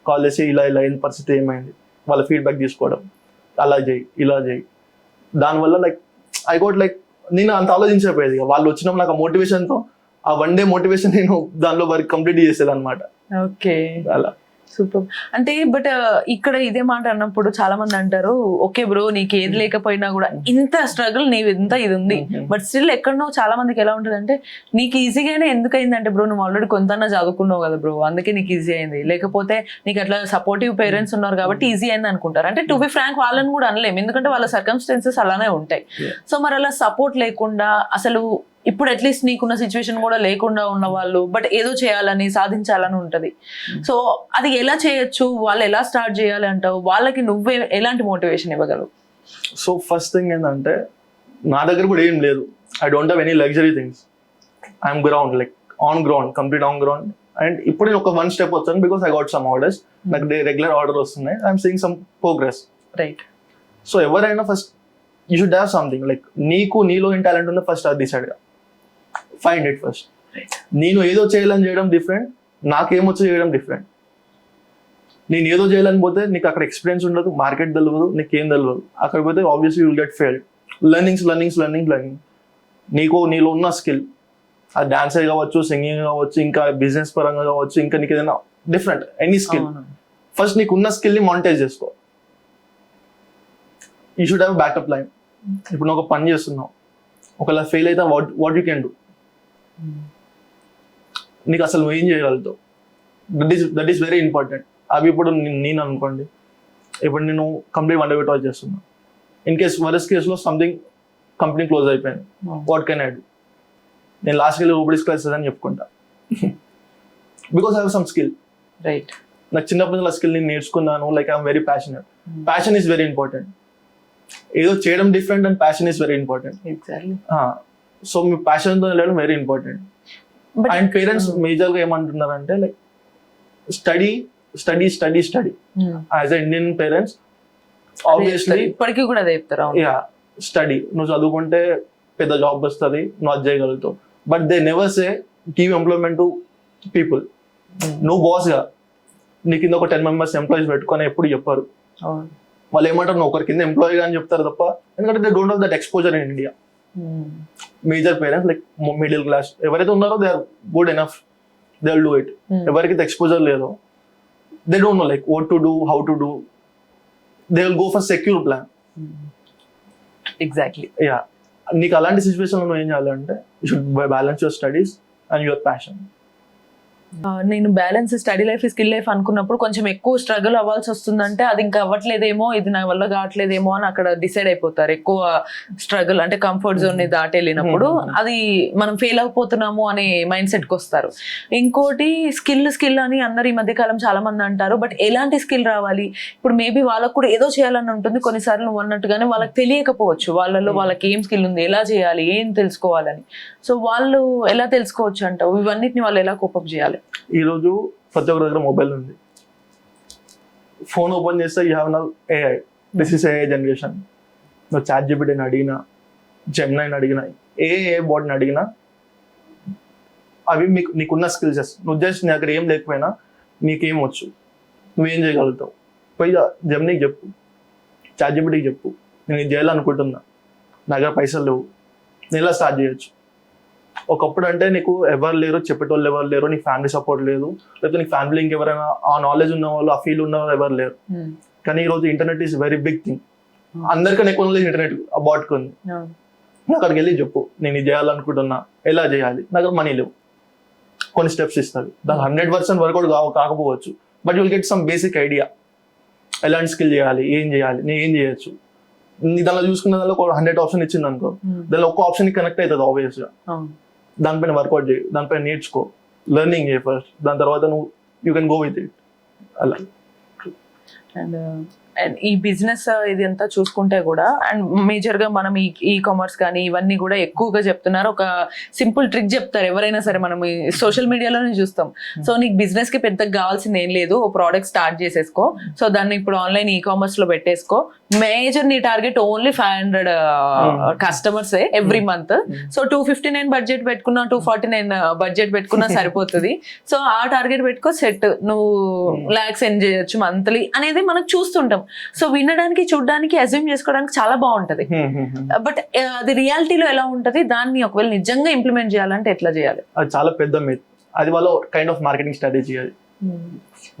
కాల్ చేసి ఇలా అయిన పరిస్థితి ఏమైంది, వాళ్ళ ఫీడ్బ్యాక్ తీసుకోవడం, అలా చేయి ఇలా చేయి. దానివల్ల లైక్ ఐ గోట్ లైక్ నేను అంత ఆలోచించకపోయేది. వాళ్ళు వచ్చినప్పుడు నాకు ఆ మోటివేషన్తో ఆ 1 day మోటివేషన్ నేను దానిలో వర్క్ కంప్లీట్ చేసేది అనమాట. ఓకే, అలా సూపర్. అంటే బట్ ఇక్కడ ఇదే మాట అన్నప్పుడు చాలా మంది అంటారు, ఓకే బ్రో నీకు ఏది లేకపోయినా కూడా ఇంత స్ట్రగుల్ నీవు ఇంత ఇది ఉంది, బట్ స్టిల్ ఎక్కడనో చాలా మందికి ఎలా ఉంటుంది అంటే నీకు ఈజీగానే ఎందుకు అయిందంటే బ్రో నువ్వు ఆల్రెడీ కొంతన్నా చదువుకున్నావు కదా బ్రో, అందుకే నీకు ఈజీ అయింది, లేకపోతే నీకు అట్లా సపోర్టివ్ పేరెంట్స్ ఉన్నారు కాబట్టి ఈజీ అయింది అనుకుంటారు. అంటే టు బి ఫ్రాంక్ వాళ్ళని కూడా అనలేము, ఎందుకంటే వాళ్ళ సర్కమ్స్టెన్సెస్ అలానే ఉంటాయి. సో మరి అలా సపోర్ట్ లేకుండా అసలు ఇప్పుడు అట్లీస్ట్ నీకున్న సిచ్యువేషన్ కూడా లేకుండా ఉన్న వాళ్ళు బట్ ఏదో చేయాలని సాధించాలని ఉంటది. సో అది ఎలా చేయొచ్చు, వాళ్ళు ఎలా స్టార్ట్ చేయాలి అంటావు, వాళ్ళకి నువ్వే ఎలాంటి మోటివేషన్ ఇవ్వగలవు? సో ఫస్ట్ థింగ్ ఏంటంటే నా దగ్గర కూడా ఏం లేదు. I don't have any luxury things. I'm ground like on ground, complete on ground. And ఇప్పుడు నేను ఒక 1 step వచ్చాను because I got some orders. నాకు రెగ్యులర్ ఆర్డర్ వస్తున్నాయి. I'm seeing some progress. Right. So ఎవరైనా first you should have something like నీలో ఏం talent ఉందో ఫస్ట్ అది డిసైడ్ గా ఫైండ్ ఇట్ ఫస్ట్. నేను ఏదో చేయాలని చేయడం డిఫరెంట్, నాకేమొచ్చో చేయడం డిఫరెంట్. నేను ఏదో చేయాలని పోతే నీకు అక్కడ ఎక్స్పీరియన్స్ ఉండదు, మార్కెట్ తెలియదు, నీకేం తెలియదు. అక్కడ పోతే obviously you'll get failed. Learning నీలో ఉన్న స్కిల్, అది డాన్సే కావచ్చు, సింగింగ్ కావచ్చు, ఇంకా బిజినెస్ పరంగా కావచ్చు, ఇంకా నీకు ఏదైనా డిఫరెంట్ ఎనీ స్కిల్, ఫస్ట్ నీకు ఉన్న స్కిల్ని మానిటైజ్ చేసుకో. You should have backup line. ఇప్పుడు నువ్వు ఒక పని చేస్తున్నావు, ఒకవేళ ఫెయిల్ అయితే వాట్ యూ కెన్ డూ, నీకు అసలు నువ్వు ఏం చేయగలుగుతావు, దట్ ఈస్ వెరీ ఇంపార్టెంట్. అవి ఇప్పుడు నేను అనుకోండి, ఇప్పుడు నేను కంప్లీట్ 1 day టాచ్ చేస్తున్నా. ఇన్ కేస్ వరస్ట్ కేసులో సంథింగ్ కంపెనీ క్లోజ్ అయిపోయింది, వాట్ కెన్ ఐ డూ? నేను లాస్ట్కి వెళ్ళి రోబోటిక్స్ క్లాసెస్ అని చెప్పుకుంటా, because I have some skill. Right. నాకు చిన్నప్పటి నుంచి ఆ స్కిల్ నేను నేర్చుకున్నాను. Like I'm very passionate. Passion is very important. ఏదో చేయడం different and passion is very important. Exactly. So మీ ప్యాషన్తో వెళ్ళడం వెరీ ఇంపార్టెంట్. అండ్ పేరెంట్స్ మేజర్గా ఏమంటున్నారంటే like study as a Indian parents obviously ఇప్పటికీ కూడా అదే చెప్తారు. యా, స్టడీ, నువ్వు చదువుకుంటే పెద్ద జాబ్ వస్తుంది, నువ్వు అది చేయగలుగుతావు. But they never say give employment to people. నువ్వు బాస్గా నీ కింద ఒక 10 members ఎంప్లాయీస్ పెట్టుకొని ఎప్పుడు చెప్పారు. వాళ్ళు ఏమంటారు, నువ్వు ఒకరి కింద ఎంప్లాయీగా అని చెప్తారు తప్ప, ఎందుకంటే they don't have that exposure in India. Major parents like middle class ఎవరైతే ఉన్నారో they are good enough, they will do it. ఎవరికైతే ఎక్స్పోజర్ లేదో they don't know like what to do, how to do, they will go for secure plan. Exactly. Yeah, నీకు అలాంటి సిచ్యువేషన్లో నువ్వు ఏం చేయాలంటే you should balance your studies and your passion. నేను balance study life skill life అనుకున్నప్పుడు కొంచెం ఎక్కువ స్ట్రగుల్ అవ్వాల్సి వస్తుందంటే అది ఇంకా అవ్వట్లేదేమో, ఇది నా వల్ల కావట్లేదేమో అని అక్కడ డిసైడ్ అయిపోతారు. ఎక్కువ స్ట్రగుల్ అంటే కంఫర్ట్ జోన్ ని దాటి వెళ్ళినప్పుడు అది మనం ఫెయిల్ అయిపోతున్నాము అనే మైండ్ సెట్ కి వస్తారు. ఇంకోటి స్కిల్ అని అందరు ఈ మధ్య కాలం చాలా మంది అంటారు, బట్ ఎలాంటి స్కిల్ రావాలి? ఇప్పుడు మేబీ వాళ్ళకు కూడా ఏదో చేయాలని ఉంటుంది, కొన్నిసార్లు నువ్వు అన్నట్టుగానే వాళ్ళకి తెలియకపోవచ్చు వాళ్ళలో వాళ్ళకి ఏం స్కిల్ ఉంది, ఎలా చేయాలి, ఏం తెలుసుకోవాలని. సో వాళ్ళు ఎలా తెలుసుకోవచ్చు అంటావు? ఇవన్నిటిని వాళ్ళు ఎలా కోపప్ చేయాలి? ఈరోజు ప్రతి ఒక్కరి దగ్గర మొబైల్ ఉంది. ఫోన్ ఓపెన్ చేస్తే you have now AI. This is AI generation. నువ్వు చాట్ జీపీటీని అడిగినా, జెమినైని అడిగినా, ఏ బాట్ని అడిగినా అవి నీకున్న స్కిల్సెస్. నువ్వు జస్ట్ నీ దగ్గర ఏం లేకపోయినా నీకేం వచ్చు, నువ్వేం చేయగలుగుతావు, పోయి జెమినీకి చెప్పు, చాట్ జీపీటీకి చెప్పు, నేను ఇది చేయాలనుకుంటున్నా, నా దగ్గర పైసలు లేవు, నేను ఇలా స్టార్ట్ చేయొచ్చు. ఒకప్పుడు అంటే నీకు ఎవరు లేరు, చెప్పేటోళ్ళు ఎవరు లేరు, నీకు ఫ్యామిలీ సపోర్ట్ లేదు, లేకపోతే నీకు ఫ్యామిలీ ఇంకెవరైనా ఆ నాలెడ్జ్ ఉన్న వాళ్ళు, ఆ ఫీల్ ఉన్న వాళ్ళు ఎవరు లేరు. కానీ ఈరోజు internet is very big thing. అందరికన్నా ఎక్కువ నాలెడ్జ్ ఇంటర్నెట్ అబౌట్ ఉంది. నువ్వు అక్కడికి వెళ్ళి చెప్పు, నేను ఇది చేయాలనుకుంటున్నా, ఎలా చేయాలి, నా దగ్గర మనీ లేవు, కొన్ని స్టెప్స్ ఇస్తుంది. దానికి 100% వర్కౌట్ కాకపోవచ్చు, but you'll get some basic idea. ఎలాంటి స్కిల్ చేయాలి, ఏం చేయాలి, నేను ఏం చేయొచ్చు. దానిలో చూసుకున్న దానిలో ఒక 100 ఆప్షన్ ఇచ్చింది అనుకో, దానిలో ఒక్క ఆప్షన్ కనెక్ట్ అవుతుంది ఆబ్వియస్గా. దానిపైన వర్కౌట్ చేయి, దానిపైన నేర్చుకో, లెర్నింగ్ చేయి ఫస్ట్, దాని తర్వాత నువ్వు you can go with it. అలా. అండ్ ఈ బిజినెస్ ఇది అంతా చూసుకుంటే కూడా, అండ్ మేజర్ గా మనం ఈ కామర్స్ కానీ ఇవన్నీ కూడా ఎక్కువగా చెప్తున్నారు. ఒక సింపుల్ ట్రిక్ చెప్తారు ఎవరైనా సరే, మనం సోషల్ మీడియాలోనే చూస్తాం. సో నీకు బిజినెస్ కి పెద్దగా కావాల్సింది ఏం లేదు, ఓ ప్రోడక్ట్ స్టార్ట్ చేసేసుకో, సో దాన్ని ఇప్పుడు ఆన్లైన్ ఈ కామర్స్ లో పెట్టేసుకో, మేజర్ నీ target only 500 customers every month. So 259 budget పెట్టుకున్నా, 249 బడ్జెట్ పెట్టుకున్నా సరిపోతుంది. సో ఆ టార్గెట్ పెట్టుకో, సెట్, నువ్వు లాక్స్ ఎర్న్ చేయొచ్చు మంత్లీ అనేది మనకు చూస్తుంటాం. సో వినడానికి చూడడానికి అజ్యూమ్ చేసుకోవడానికి చాలా బాగుంటది. బట్ అది రియాలిటీలో ఎలా ఉంటది, దాన్ని ఒకవేళ నిజంగా ఇంప్లిమెంట్ చేయాలంటే ఎట్లా చేయాలి? అది చాలా పెద్ద మిత్. అది వాళ్ళ కైండ్ ఆఫ్ మార్కెటింగ్ స్ట్రాటజీ. అది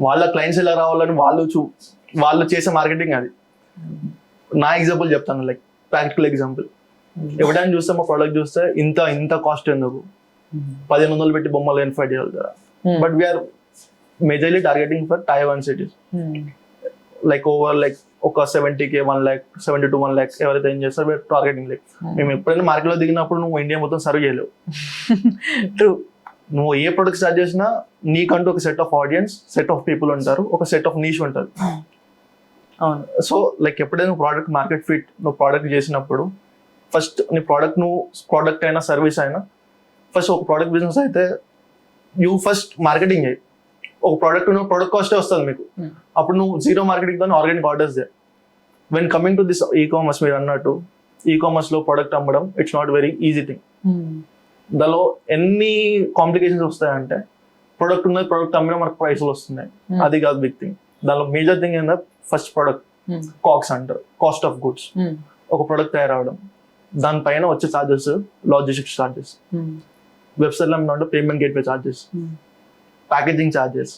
వాళ్ళ క్లయింట్స్ ఎలా రావాలని వాళ్ళు చేసే మార్కెటింగ్ అది. నా ఎగ్జాంపుల్ చెప్తాను, లైక్ ప్రాక్టికల్ ఎగ్జాంపుల్. ఎవరైనా చూస్తే మా ప్రోడక్ట్ చూస్తే ఇంత కాస్ట్ ఎందుకు, 1500 పెట్టి బొమ్మలు ఇన్ఫైట్ చేయగలుగుతారా? But we're majorly targeting for Tier 1 cities. Like over like ఒక 70K 1 lakh 70 to 1 lakh ఎవరైతే ఏం చేస్తారో వీఆర్ టార్గెటింగ్. లైక్ మేము ఎప్పుడైనా మార్కెట్ లో దిగినప్పుడు నువ్వు ఇండియా మొత్తం సర్వ్ చేయలేవు. ట్రూ. నువ్వు ఏ ప్రొడక్ట్ స్టార్ట్ చేసినా నీకంటూ ఒక set of audience, set of people ఉంటారు, ఒక సెట్ ఆఫ్ నీష్ ఉంటుంది. సో లైక్ ఎప్పుడైనా ప్రోడక్ట్ మార్కెట్ ఫిట్ నువ్వు ప్రోడక్ట్ చేసినప్పుడు ఫస్ట్ నీ ప్రోడక్ట్ అయినా సర్వీస్ అయినా ఫస్ట్ ఒక ప్రోడక్ట్ బిజినెస్ అయితే ఫస్ట్ మార్కెటింగ్ చేయి. ఒక ప్రోడక్ట్ కాస్టే వస్తుంది మీకు. అప్పుడు నువ్వు జీరో మార్కెటింగ్ తో ఆర్గానిక్ ఆర్డర్స్ దే. When coming to this ecommerce, మీరు అన్నట్టు ఈ-కామర్స్ లో ప్రోడక్ట్ అమ్మడం it's not very easy thing. దానిలో ఎన్ని కాంప్లికేషన్స్ వస్తాయంటే ప్రోడక్ట్ అమ్మినా మనకు ప్రైస్లు వస్తున్నాయి, అది కాదు బిగ్ థింగ్. దానిలో మేజర్ థింగ్ ఏంటంటే ఫస్ట్ ప్రోడక్ట్ కాక్స్ అంటారు, కాస్ట్ ఆఫ్ గుడ్స్. ఒక ప్రోడక్ట్ తయారవడం, దానిపైన వచ్చే ఛార్జెస్, లాజిస్టిక్స్ ఛార్జెస్, వెబ్సైట్ లో అంటే payment gateway charges, packaging charges.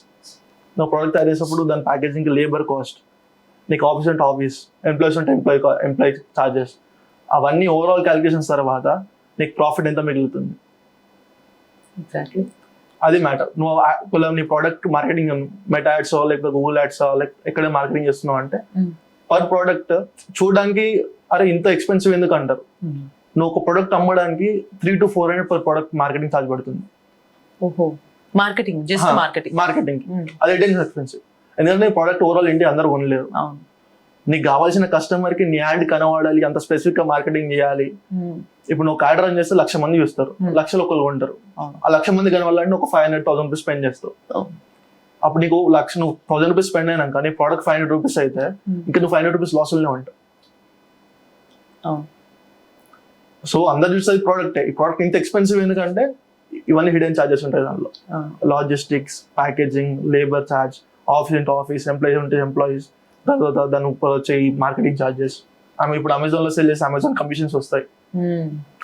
నువ్వు ప్రోడక్ట్ తయారు చేసేటప్పుడు దాని ప్యాకేజింగ్ లేబర్ కాస్ట్, నీకు ఆఫీస్ అంటే ఆఫీస్, ఎంప్లాయీస్ అంటే ఎంప్లాయీ ఛార్జెస్, అవన్నీ ఓవరాల్ క్యాలిక్యులేషన్స్ తర్వాత నీకు ప్రాఫిట్ ఎంత మిగులుతుంది, అది మ్యాటర్. నువ్వు నీ ప్రోడక్ట్ మార్కెటింగ్ మెటా యాడ్స్ లేకపోతే గూగుల్ యాడ్స్ లైక్ ఎక్కడ మార్కెటింగ్ చేస్తున్నావు అంటే పర్ ప్రోడక్ట్ చూడడానికి అరే ఇంత ఎక్స్పెన్సివ్ ఎందుకు అంటారు. నువ్వు ఒక ప్రొడక్ట్ అమ్మడానికి 300 to 400 per product marketing charge పడుతుంది. మార్కెటింగ్ జస్ట్ మార్కెటింగ్ అది ఎక్స్పెన్సివ్. ఎందుకంటే ప్రోడక్ట్ ఓవరాల్ ఇండియా అందరూ కొనలేరు. నీకు కావాల్సిన కస్టమర్ కి నీ యాడ్ కనబడాలి, అంత స్పెసిఫిక్ గా మార్కెటింగ్ చేయాలి. ఇప్పుడు నువ్వు యాడ్ రన్ చేస్తే 1,00,000 మంది చూస్తారు, 1,00,000 ఒకరు కొంటారు. ఆ 1,00,000 మంది కనబడాలంటే ఒక 500,000 రూపీస్ స్పెండ్ చేస్తావు. అప్పుడు నీకు నువ్వు 1,000 రూపీస్ స్పెండ్ అయినాక నీ ప్రోడక్ట్ 500 రూపీస్ అయితే ఇంకా నువ్వు 500 రూపీస్ లాస్లోనే ఉంటావు. సో అందరు చూసేది ప్రోడక్టే. ఈ ప్రోడక్ట్ ఇంత ఎక్స్పెన్సివ్ ఎందుకంటే ఇవన్నీ హిడెన్ ఛార్జెస్ ఉంటాయి దానిలో. Logistics, packaging, labour charge, office అంటే ఆఫీస్, ఎంప్లాయీస్ ఉంటే ఎంప్లాయీస్, తర్వాత దాని ઉપર వచ్చే మార్కెటింగ్ ఛార్జెస్. ఆమె ఇప్పుడు అమెజాన్ లో సెల్ చేస్తే అమెజాన్ కమిషన్స్ వస్తాయి,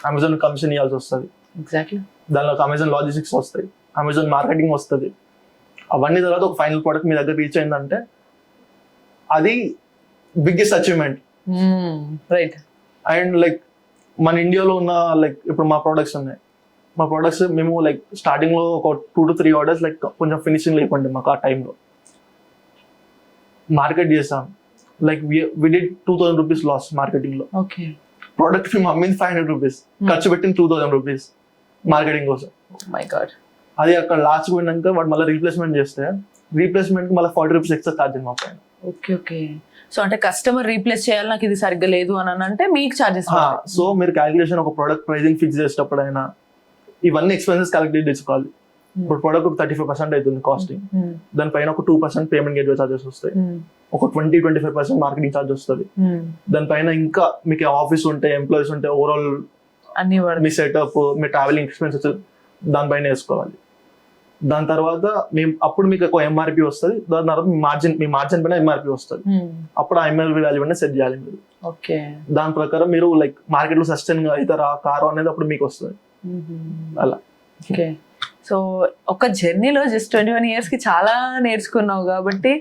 అమెజాన్ కమిషన్ ఇవ్వాల్సి వస్తుంది. దానిలో అమెజాన్ లాజిస్టిక్స్ వస్తాయి, అమెజాన్ మార్కెటింగ్ వస్తుంది. అవన్నీ తర్వాత ఒక ఫైనల్ ప్రోడక్ట్ మీ దగ్గర రీచ్ అయిందంటే అది biggest achievement. Right. And like మన ఇండియాలో ఉన్న లైక్ ఇప్పుడు మా ప్రొడక్ట్స్ ఉన్నాయి. మా ప్రొడక్ట్స్ మేము లైక్ స్టార్టింగ్ లో ఒక 2 to 3 ఆర్డర్స్ లైక్ కొంచెం ఫినిషింగ్ లేకుండే మాకు ఆ టైంలో. మార్కెట్ చేసాం, like we did 2,000 rupees loss marketing లో. ప్రోడక్ట్ మేము అమ్మింది 500 రూపీస్, ఖర్చు పెట్టింది 2,000 రూపీస్ మార్కెటింగ్ కోసం. అది అక్కడ లాస్ట్ పోయినాక వాడు మళ్ళీ రీప్లేస్మెంట్ చేస్తే రీప్లేస్మెంట్ మళ్ళీ 40 రూపీస్ ఎక్స్ట్రా ఛార్జ్ మా పైన. ఓకే. సో అంటే కస్టమర్ రీప్లేస్ చేయాలి, నాకు ఇది సరిగ్గా లేదు అని అంటే మీకు ఛార్జెస్. సో మీరు క్యాలిక్యులేషన్ ఒక ప్రోడక్ట్ ప్రైజింగ్ ఫిక్స్ చేసేటప్పుడైనా ఇవన్నీ ఎక్స్పెన్సెస్ క్యాలిక్యులేట్ చేసుకోవాలి. ఇప్పుడు ప్రోడక్ట్ 35% అవుతుంది కాస్టింగ్, దానిపైన ఒక 2% పేమెంట్ గేట్వే ఛార్జెస్ వస్తాయి, ఒక 20-25% మార్కెటింగ్ ఛార్జ్ వస్తుంది. దానిపైన ఇంకా మీకు ఆఫీస్ ఉంటే, ఎంప్లాయీస్ ఉంటే, ఓవరాల్ మీ సెటప్, మీ ట్రావెలింగ్ ఎక్స్పెన్సెస్ దానిపైన వేసుకోవాలి. దాని తర్వాత అప్పుడు మీకు ఒక ఎంఆర్పి వస్తుంది, దాని తర్వాత మీ మార్జిన్ పైన ఎంఆర్పి వస్తుంది. అప్పుడు ఆ ఎంఆర్పి వాల్యూ అనేది సెట్ చేయాలి మీరు. దాని ప్రకారం మీరు లైక్ మార్కెట్ లో సస్టైన్ అవుతారా కారు అనేది అప్పుడు మీకు వస్తుంది అలా. సో ఒక జర్నీలో జస్ట్ 21 years కి చాలా నేర్చుకున్నావు కాబట్టి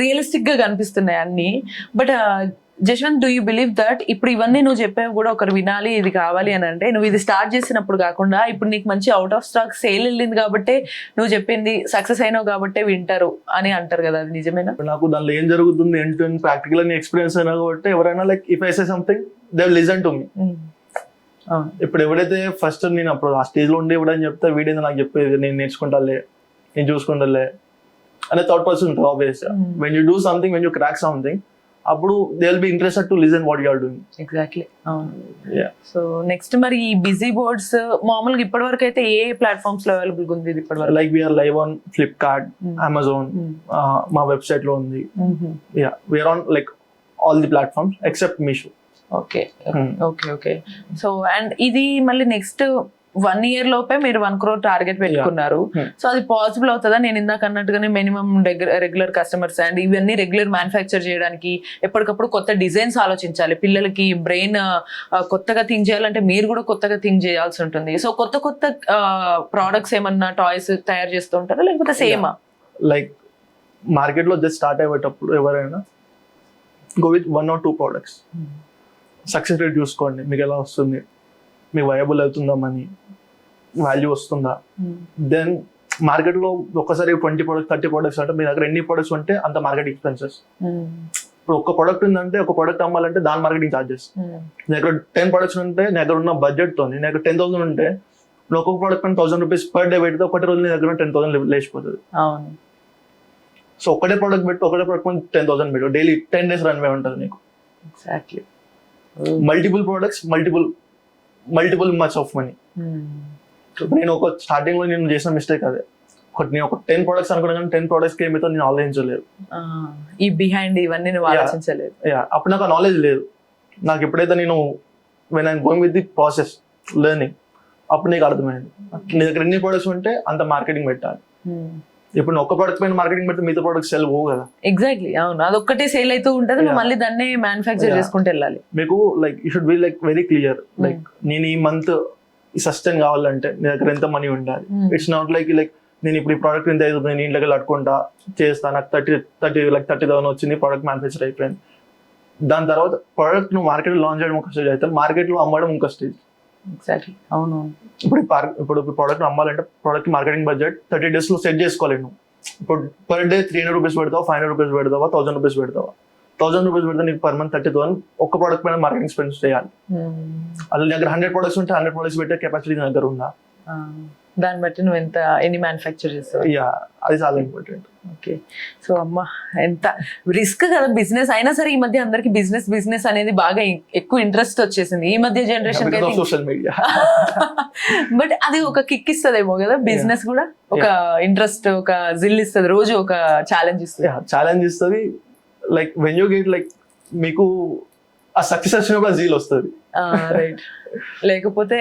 రియలిస్టిక్ గా కనిపిస్తున్నాయి అన్ని. But Jaswanth, do you believe that ఇప్పుడు ఇవన్నీ నువ్వు చెప్పేవి కూడా ఒకరు వినాలి, ఇది కావాలి అని అంటే నువ్వు ఇది స్టార్ట్ చేసినప్పుడు కాకుండా ఇప్పుడు నీకు మంచి అవుట్ ఆఫ్ స్టాక్ సేల్ వెళ్ళింది కాబట్టి నువ్వు చెప్పింది సక్సెస్ అయినావు కాబట్టి వింటారు అని అంటారు కదా, అది నిజమేనా? నాకు దానిలో ఏం జరుగుతుంది ఏంటో ప్రాక్టికల్ అని ఎక్స్పీరియన్స్ అయినా కాబట్టి ఎవరైనా like if I say something they will listen to me. ఇప్పుడు ఎవడైతే ఫస్ట్ నేను అప్పుడు ఆ స్టేజ్ లో ఉండి ఎవడని చెప్తే వీడేందో నాకు చెప్పేది, నేను నేర్చుకుంటాలే, నేను చూసుకుంటాలే అనే థాట్ పర్సన్ ఉంటుంది obvious. When you do something, when you crack something, అప్పుడు they will be interested to listen what you are doing. Exactly. So next మరి ఈ బిజీ బోర్డ్స్ మామూలుగా ఇప్పటి వరకు అయితే ఏ ప్లాట్ఫామ్స్ లో అవైలబుల్ ఉంది ఇప్పటి వరకు? Like we're live on Flipkart, Amazon, మా వెబ్సైట్ లో ఉంది. We're on like all the platforms except Meesho. Okay. So and ఇది మళ్ళీ నెక్స్ట్ 1 year లోపే మీరు 1 crore టార్గెట్ పెట్టుకున్నారు. సో అది పాసిబుల్ అవుతుందా? నేను ఇందాక అన్నట్టుగానే మినిమం రెగ్యులర్ కస్టమర్స్ అండ్ ఇవన్నీ రెగ్యులర్ మ్యానుఫ్యాక్చర్ చేయడానికి ఎప్పటికప్పుడు కొత్త డిజైన్స్ ఆలోచించాలి. పిల్లలకి బ్రెయిన్ కొత్తగా థింక్ చేయాలంటే మీరు కూడా కొత్తగా థింక్ చేయాల్సి ఉంటుంది. సో కొత్త కొత్త ప్రోడక్ట్స్ ఏమన్నా టాయ్స్ తయారు చేస్తూ ఉంటారా లేకపోతే సేమా? లైక్ మార్కెట్లో జస్ట్ స్టార్ట్ అయ్యేటప్పుడు ఎవరైనా go with 1 or 2 products. Success rate చూసుకోండి, మీకు ఎలా వస్తుంది, మీకు వయబుల్ అవుతుందా, మనీ వాల్యూ వస్తుందా. దెన్ మార్కెట్లో ఒక్కసారి 20 products 30 products అంటే మీ దగ్గర ఎన్ని products ఉంటే అంత మార్కెట్ ఎక్స్పెన్సెస్. ఇప్పుడు ఒక ప్రోడక్ట్ ఉందంటే ఒక ప్రోడక్ట్ అమ్మాలంటే దాని మార్కెటింగ్ ఛార్జెస్. నీ దగ్గర 10 products ఉంటే నీ దగ్గర ఉన్న బడ్జెట్తో నీ దగ్గర 10,000 ఉంటే నువ్వు ఒక్కొక్క ప్రోడక్ట్ పైన 1,000 rupees పర్ డే పెడితే ఒకటి రోజు నీ దగ్గర 10,000 లేచిపోతుంది. సో ఒకటే ప్రోడక్ట్ పెట్టి ఒకటే ప్రోడక్ట్ పైన 10,000 పెట్టు, డైలీ 10 days రన్వే ఉంటుంది నీకు. Exactly. Multiple products, multiple much of money. నేను ఒక స్టార్టింగ్ లో నేను చేసిన మిస్టేక్ అదే. నేను ఒక 10 products అనుకున్నా కానీ 10 products కి ఏమైతే నేను ఆలోచించలేదు. ఈ బిహైండ్ ఇవన్నీ నువ్వు ఆలోచించలేదు. అప్పుడు నాకు నాలెడ్జ్ లేదు. నాకు ఎప్పుడైతే నేను when I'm going with the process learning అప్పుడు నీకు అర్థమైంది నీ దగ్గర ఎన్ని ప్రొడక్ట్స్ ఉంటే అంత మార్కెటింగ్ పెట్టాలి. ఇప్పుడు ఒక్క ప్రొడక్ట్ పైన మార్కెటింగ్ పెడితే మిగతా ప్రొడక్ట్స్ సెల్ పోవు కదా. ఎగ్జాక్ట్లీ, అవును. అదొక్కటే సేల్ అవుతూ ఉంటుంది, నువ్వు మళ్ళీ దాన్ని మ్యానుఫ్యాక్చర్ చేసుకుంటూ వెళ్ళాలి. మీకు like you should be like very clear. Like నేను ఈ మంత్ సస్టైన్ కావాలంటే నీ దగ్గర ఎంత మనీ ఉండాలి. ఇట్స్ నాట్ లైక్ నేను ఇప్పుడు ఈ ప్రోడక్ట్ ఎంత అవుతుంది, నేను ఇంట్లోకి అట్టుకుంటా చేస్తా, నాకు 30,000 వచ్చింది, ప్రోడక్ట్ మ్యానుఫ్యాక్చర్ అయిపోయింది. దాని తర్వాత ప్రోడక్ట్ నువ్వు మార్కెట్ లాంచ్ చేయడం ఒక స్టేజ్ అయితే మార్కెట్లో అమ్మడం ఇంకో స్టేజ్. ఎగ్జాక్ట్లీ, అవును. ఇప్పుడు ప్రోడక్ట్ అమ్మాలంటే ప్రోడక్ట్ మార్కెటింగ్ బడ్జెట్ 30 days లో సెట్ చేసుకోవాలి. నువ్వు ఇప్పుడు పర్ డే 300 rupees పెడతావా, 500 rupees పెడతావా, 1,000 rupees పెడతావా. 1,000 rupees పెడితే నీకు పర్ మంత్ 30,000 ఒక్క ప్రోడక్ట్ పైన మార్కెటింగ్ స్పెండ్ చేయాలి. అది దగ్గర 100 products ఉంటే 100 products పెట్టే కెపాసిటీ దగ్గర ఉందా, దాన్ని బట్టి నువ్వు ఎన్ని మ్యానుఫ్యాక్చర్ చేస్తావు. అది చాలా ఇంపార్టెంట్. ఓకే. సో అమ్మ, ఎంత రిస్క్ కదా బిజినెస్ అయినా సరే. ఈ మధ్య అందరికి బిజినెస్ అనేది బాగా ఎక్కువ ఇంట్రెస్ట్ వచ్చేసింది ఈ మధ్య జనరేషన్. సోషల్ మీడియా బట్ అది ఒక కిక్ ఇస్తుందేమో కదా బిజినెస్ కూడా, ఒక ఇంట్రెస్ట్, ఒక జిల్ ఇస్తుంది, రోజు ఒక ఛాలెంజ్ ఇస్తుంది. Like when you get like మీకు ఆ సక్సెస్ వచ్చినప్పుడు జీల్ వస్తుంది. రైట్. లేకపోతే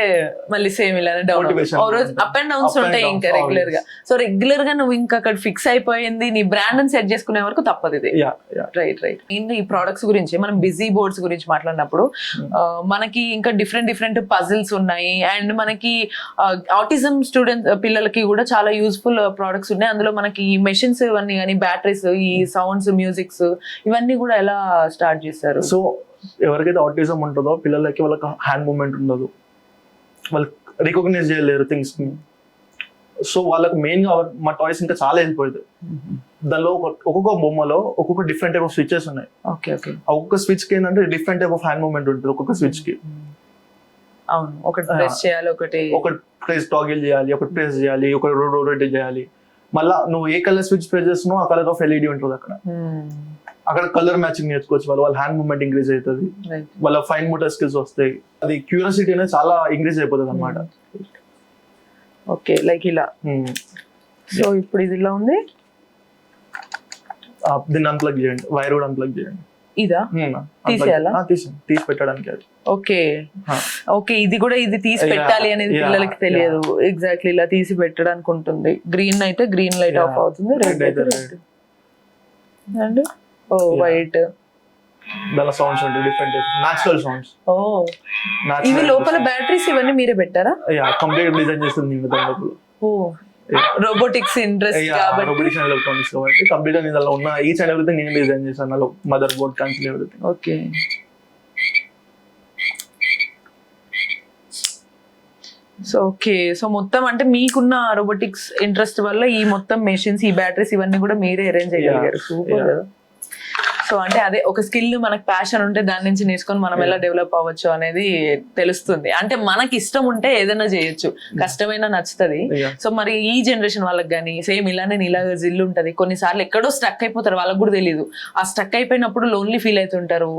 మళ్ళీ సేమ్ ఇలానే డౌన్, రోజు అప్ అండ్ డౌన్స్ ఉంటాయి ఇంకా రెగ్యులర్ గా. సో రెగ్యులర్ గా నువ్వు ఇంకా అక్కడ ఫిక్స్ అయిపోయింది, నీ బ్రాండ్ ని సెట్ చేసుకునే వరకు తప్పదు ఇది. రైట్. ఈ ప్రోడక్ట్స్ గురించి మనం బిజీ బోర్డ్స్ గురించి మాట్లాడినప్పుడు మనకి ఇంకా డిఫరెంట్ పజిల్స్ ఉన్నాయి. అండ్ మనకి ఆటిజం స్టూడెంట్ పిల్లలకి కూడా చాలా యూస్ఫుల్ ప్రోడక్ట్స్ ఉన్నాయి. అందులో మనకి మెషిన్స్ ఇవన్నీ కానీ, బ్యాటరీస్, ఈ సౌండ్స్, మ్యూజిక్స్ ఇవన్నీ కూడా ఎలా స్టార్ట్ చేశారు? సో ఎవరికైతే ఆటిజం ఉంటుందో పిల్లలకి వాళ్ళకి హ్యాండ్ మూవ్మెంట్ ఉండదు, వాళ్ళు రికగ్నైజ్ చేయలేరు థింగ్స్ ని. సో వాళ్ళకి మెయిన్ గా మా టాయ్స్ ఇంకా చాలా వెళ్ళిపోయింది. దానిలో ఒక్కొక్క బొమ్మలో ఒక్కొక్క డిఫరెంట్ టైప్ ఆఫ్ స్విచెస్ ఉన్నాయి. ఒక్కొక్క స్విచ్ కి ఏంటంటే different type of hand movement ఉంటుంది ఒక్కొక్క స్విచ్ కి. అవును, ఒకటి ప్రెస్ చేయాలి, ఒకటి ప్రెస్ టాగిల్ చేయాలి, ఒకటి ప్రెస్ చేయాలి, ఒకటి రొటేట్ చేయాలి. మళ్ళీ నువ్వు ఏ కలర్ స్విచ్ ప్రెస్ చేస్తున్నావు ఆ కలర్ ఆఫ్ ఎల్ఈడి ఉంటుంది అక్కడ. అక్కడ కలర్ మ్యాచింగ్ నేర్చుకోవచ్చు, వాళ్ళ హ్యాండ్ మూవ్మెంట్ ఇంక్రీజ్ అవుతుంది, వాళ్ళ ఫైన్ మోటార్ స్కిల్స్ వస్తాయి. అది క్యూరియాసిటీ అనేది చాలా ఇంక్రీజ్ అయిపోతుంది అనమాట. ఓకే, లైక్ ఇలా. సో ఇప్పుడు ఇది ఇలా ఉంది, దీన్ని అన్ప్లగ్ చేయండి, వైర్ కూడా అన్ప్లగ్ చేయండి. ఇదా తీసేయాలా? తీసి పెట్టడానికి అది. ఓకే, ఇది తీసి పెట్టాలి అనేది పిల్లలకి తెలియదు. ఎగ్జాక్ట్లీ ఇలా తీసి పెట్టడానికి ఉంటుంది. గ్రీన్ అయితే గ్రీన్ లైట్ ఆఫ్ అవుతుంది, రెడ్ అయితే రెడ్, అండ్ వైట్. దాని సౌండ్స్ ఉంటాయి, డిఫరెంట్ న్యాచురల్ సౌండ్స్. ఇవి లోపల బ్యాటరీస్ ఇవన్నీ మీరే పెట్టారా? కంప్లీట్ డిజైన్ చేస్తుంది దాంట్లో. రోబోటిక్స్ ఇంట్రెస్ట్ కాబట్టి, రోబోటిక్స్ అండ్ ఎలక్ట్రానిక్స్ కాబట్టి కంప్లీట్ గా దీనిలో ఉన్న ఈచ్ అండ్ ఎవ్రీథింగ్ నేను డిజైన్ చేశాను. Mother board, console, everything. Okay. So మొత్తం అంటే మీకున్న రోబోటిక్స్ ఇంట్రెస్ట్ వల్ల ఈ మొత్తం మెషిన్స్, ఈ బ్యాటరీస్ ఇవన్నీ కూడా మీరే అరేంజ్ చేయగలిగారు. సూపర్ కదా. సో అంటే అదే ఒక స్కిల్, మనకు ప్యాషన్ ఉంటే దాని నుంచి నేర్చుకొని మనం ఎలా డెవలప్ అవ్వచ్చు అనేది తెలుస్తుంది. అంటే మనకి ఇష్టం ఉంటే ఏదైనా చేయొచ్చు, కష్టమైనా నచ్చుతుంది. సో మరి ఈ జనరేషన్ వాళ్ళకి కానీ సేమ్ ఇలానే ఇలాగ జిల్లు ఉంటది, కొన్నిసార్లు ఎక్కడో స్ట్రక్ అయిపోతారు, వాళ్ళకి కూడా తెలియదు. ఆ స్ట్రక్ అయిపోయినప్పుడు లోన్లీ ఫీల్ అవుతుంటారు,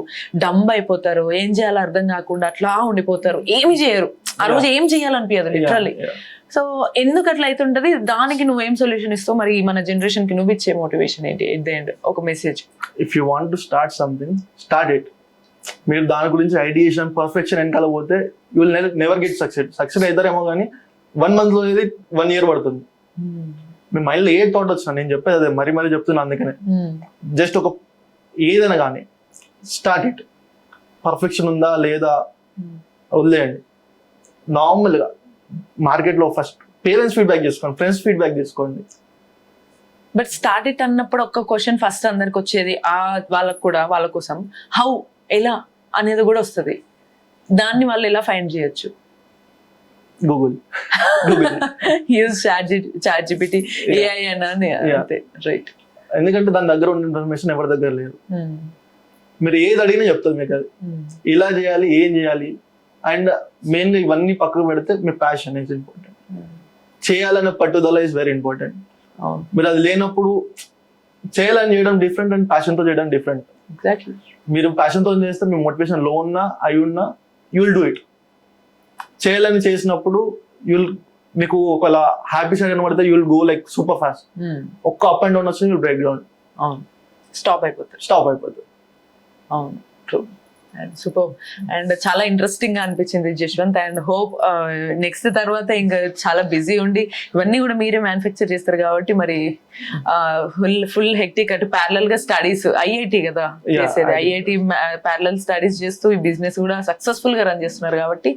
డంబ్ అయిపోతారు, ఏం చేయాలో అర్థం కాకుండా అట్లా ఉండిపోతారు, ఏమి చేయరు, ఆ రోజు ఏం చేయాలనిపించదు లిటరల్లీ. సో ఎందుకు అట్లా అవుతుంటది, దానికి నువ్వేం సొల్యూషన్ ఇస్తావు? మరి మన జనరేషన్ కి నువ్వు ఇచ్చే మోటివేషన్ ఏంటి? ఎట్ ద ఎండ్ ఒక message. If you want to start something, start it. మీరు దాని గురించి ఐడియేషన్, పర్ఫెక్షన్ వెనకాల పోతే you will never get success అవుతారేమో కానీ 1 month లో ఇది 1 year పడుతుంది. మీ మైండ్లో ఏ థాట్ వచ్చినా నేను చెప్పేది అదే మరీ చెప్తున్నా. అందుకనే జస్ట్ ఒక ఏదైనా కానీ స్టార్ట్ ఇట్. పర్ఫెక్షన్ ఉందా లేదా వదిలేయండి. నార్మల్గా మార్కెట్లో ఫస్ట్ పేరెంట్స్ ఫీడ్బ్యాక్ చేసుకోండి, ఫ్రెండ్స్ ఫీడ్బ్యాక్ తీసుకోండి. బట్ స్టార్ట్ ఇట్ అన్నప్పుడు ఒక్క క్వశ్చన్ ఫస్ట్ అందరికి వచ్చేది, వాళ్ళకు కూడా వాళ్ళ కోసం హౌ, ఎలా అనేది కూడా వస్తుంది. దాన్ని వాళ్ళు ఎలా ఫైండ్ చేయొచ్చు? Google use chat GPT, AI అని అంతే, రైట్. ఎందుకంటే దాని దగ్గర ఉన్న ఇన్ఫర్మేషన్ ఎవరి దగ్గర లేదు. మీరు ఏది అడిగినా చెప్తుంది మీకు అది. ఇలా చేయాలి, ఏం చేయాలి. అండ్ మెయిన్గా ఇవన్నీ పక్కకు పెడితే మీ ప్యాషన్ ఈజ్ ఇంపార్టెంట్. చేయాలనే పట్టుదల ఈజ్ వెరీ ఇంపార్టెంట్. మీరు అది లేనప్పుడు చేయాలని చేయడం డిఫరెంట్ అండ్ ప్యాషన్తో చేయడం డిఫరెంట్. ఎగ్జాక్ట్లీ. మీరు ప్యాషన్తో చేస్తే మీ మోటివేషన్ లో ఉన్నా అయి ఉన్నా యూ విల్ డూ ఇట్. చేయాలని చేసినప్పుడు మీకు ఒకవేళ హ్యాపీ సైడ్ కనబడితే you will go like super fast. ఒక్క అప్ అండ్ డౌన్ వస్తే యూ బ్రేక్ డౌన్. అవును, స్టాప్ అయిపోతుంది. అవును, ట్రూ. And super. అండ్ చాలా ఇంట్రెస్టింగ్ గా అనిపించింది జశ్వంత్. అండ్ హోప్ నెక్స్ట్ తర్వాత ఇంకా చాలా బిజీ ఉండి ఇవన్నీ కూడా మీరే మ్యానుఫ్యాక్చర్ చేస్తారు కాబట్టి మరి ఫుల్ హెక్టిక్. అటు ప్యారలల్ గా స్టడీస్, ఐఐటి కదా చేసేది, ఐఐటి ప్యారలల్ స్టడీస్ చేస్తూ ఈ బిజినెస్ కూడా సక్సెస్ఫుల్ గా రన్ చేస్తున్నారు కాబట్టి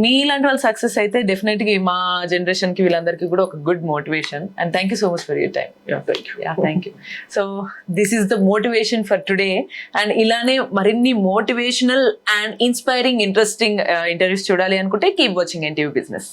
మీలాంటి వాళ్ళు సక్సెస్ అయితే డెఫినెట్ గా మా జనరేషన్ కి వీళ్ళందరికీ కూడా ఒక good motivation. And thank you so much for your time. Thank you. So this is the motivation for today. And ఇలానే మరిన్ని motivational and inspiring interesting interviews చూడాలి అనుకుంటే కీప్ వాచింగ్ ఎన్టీవీ బిజినెస్.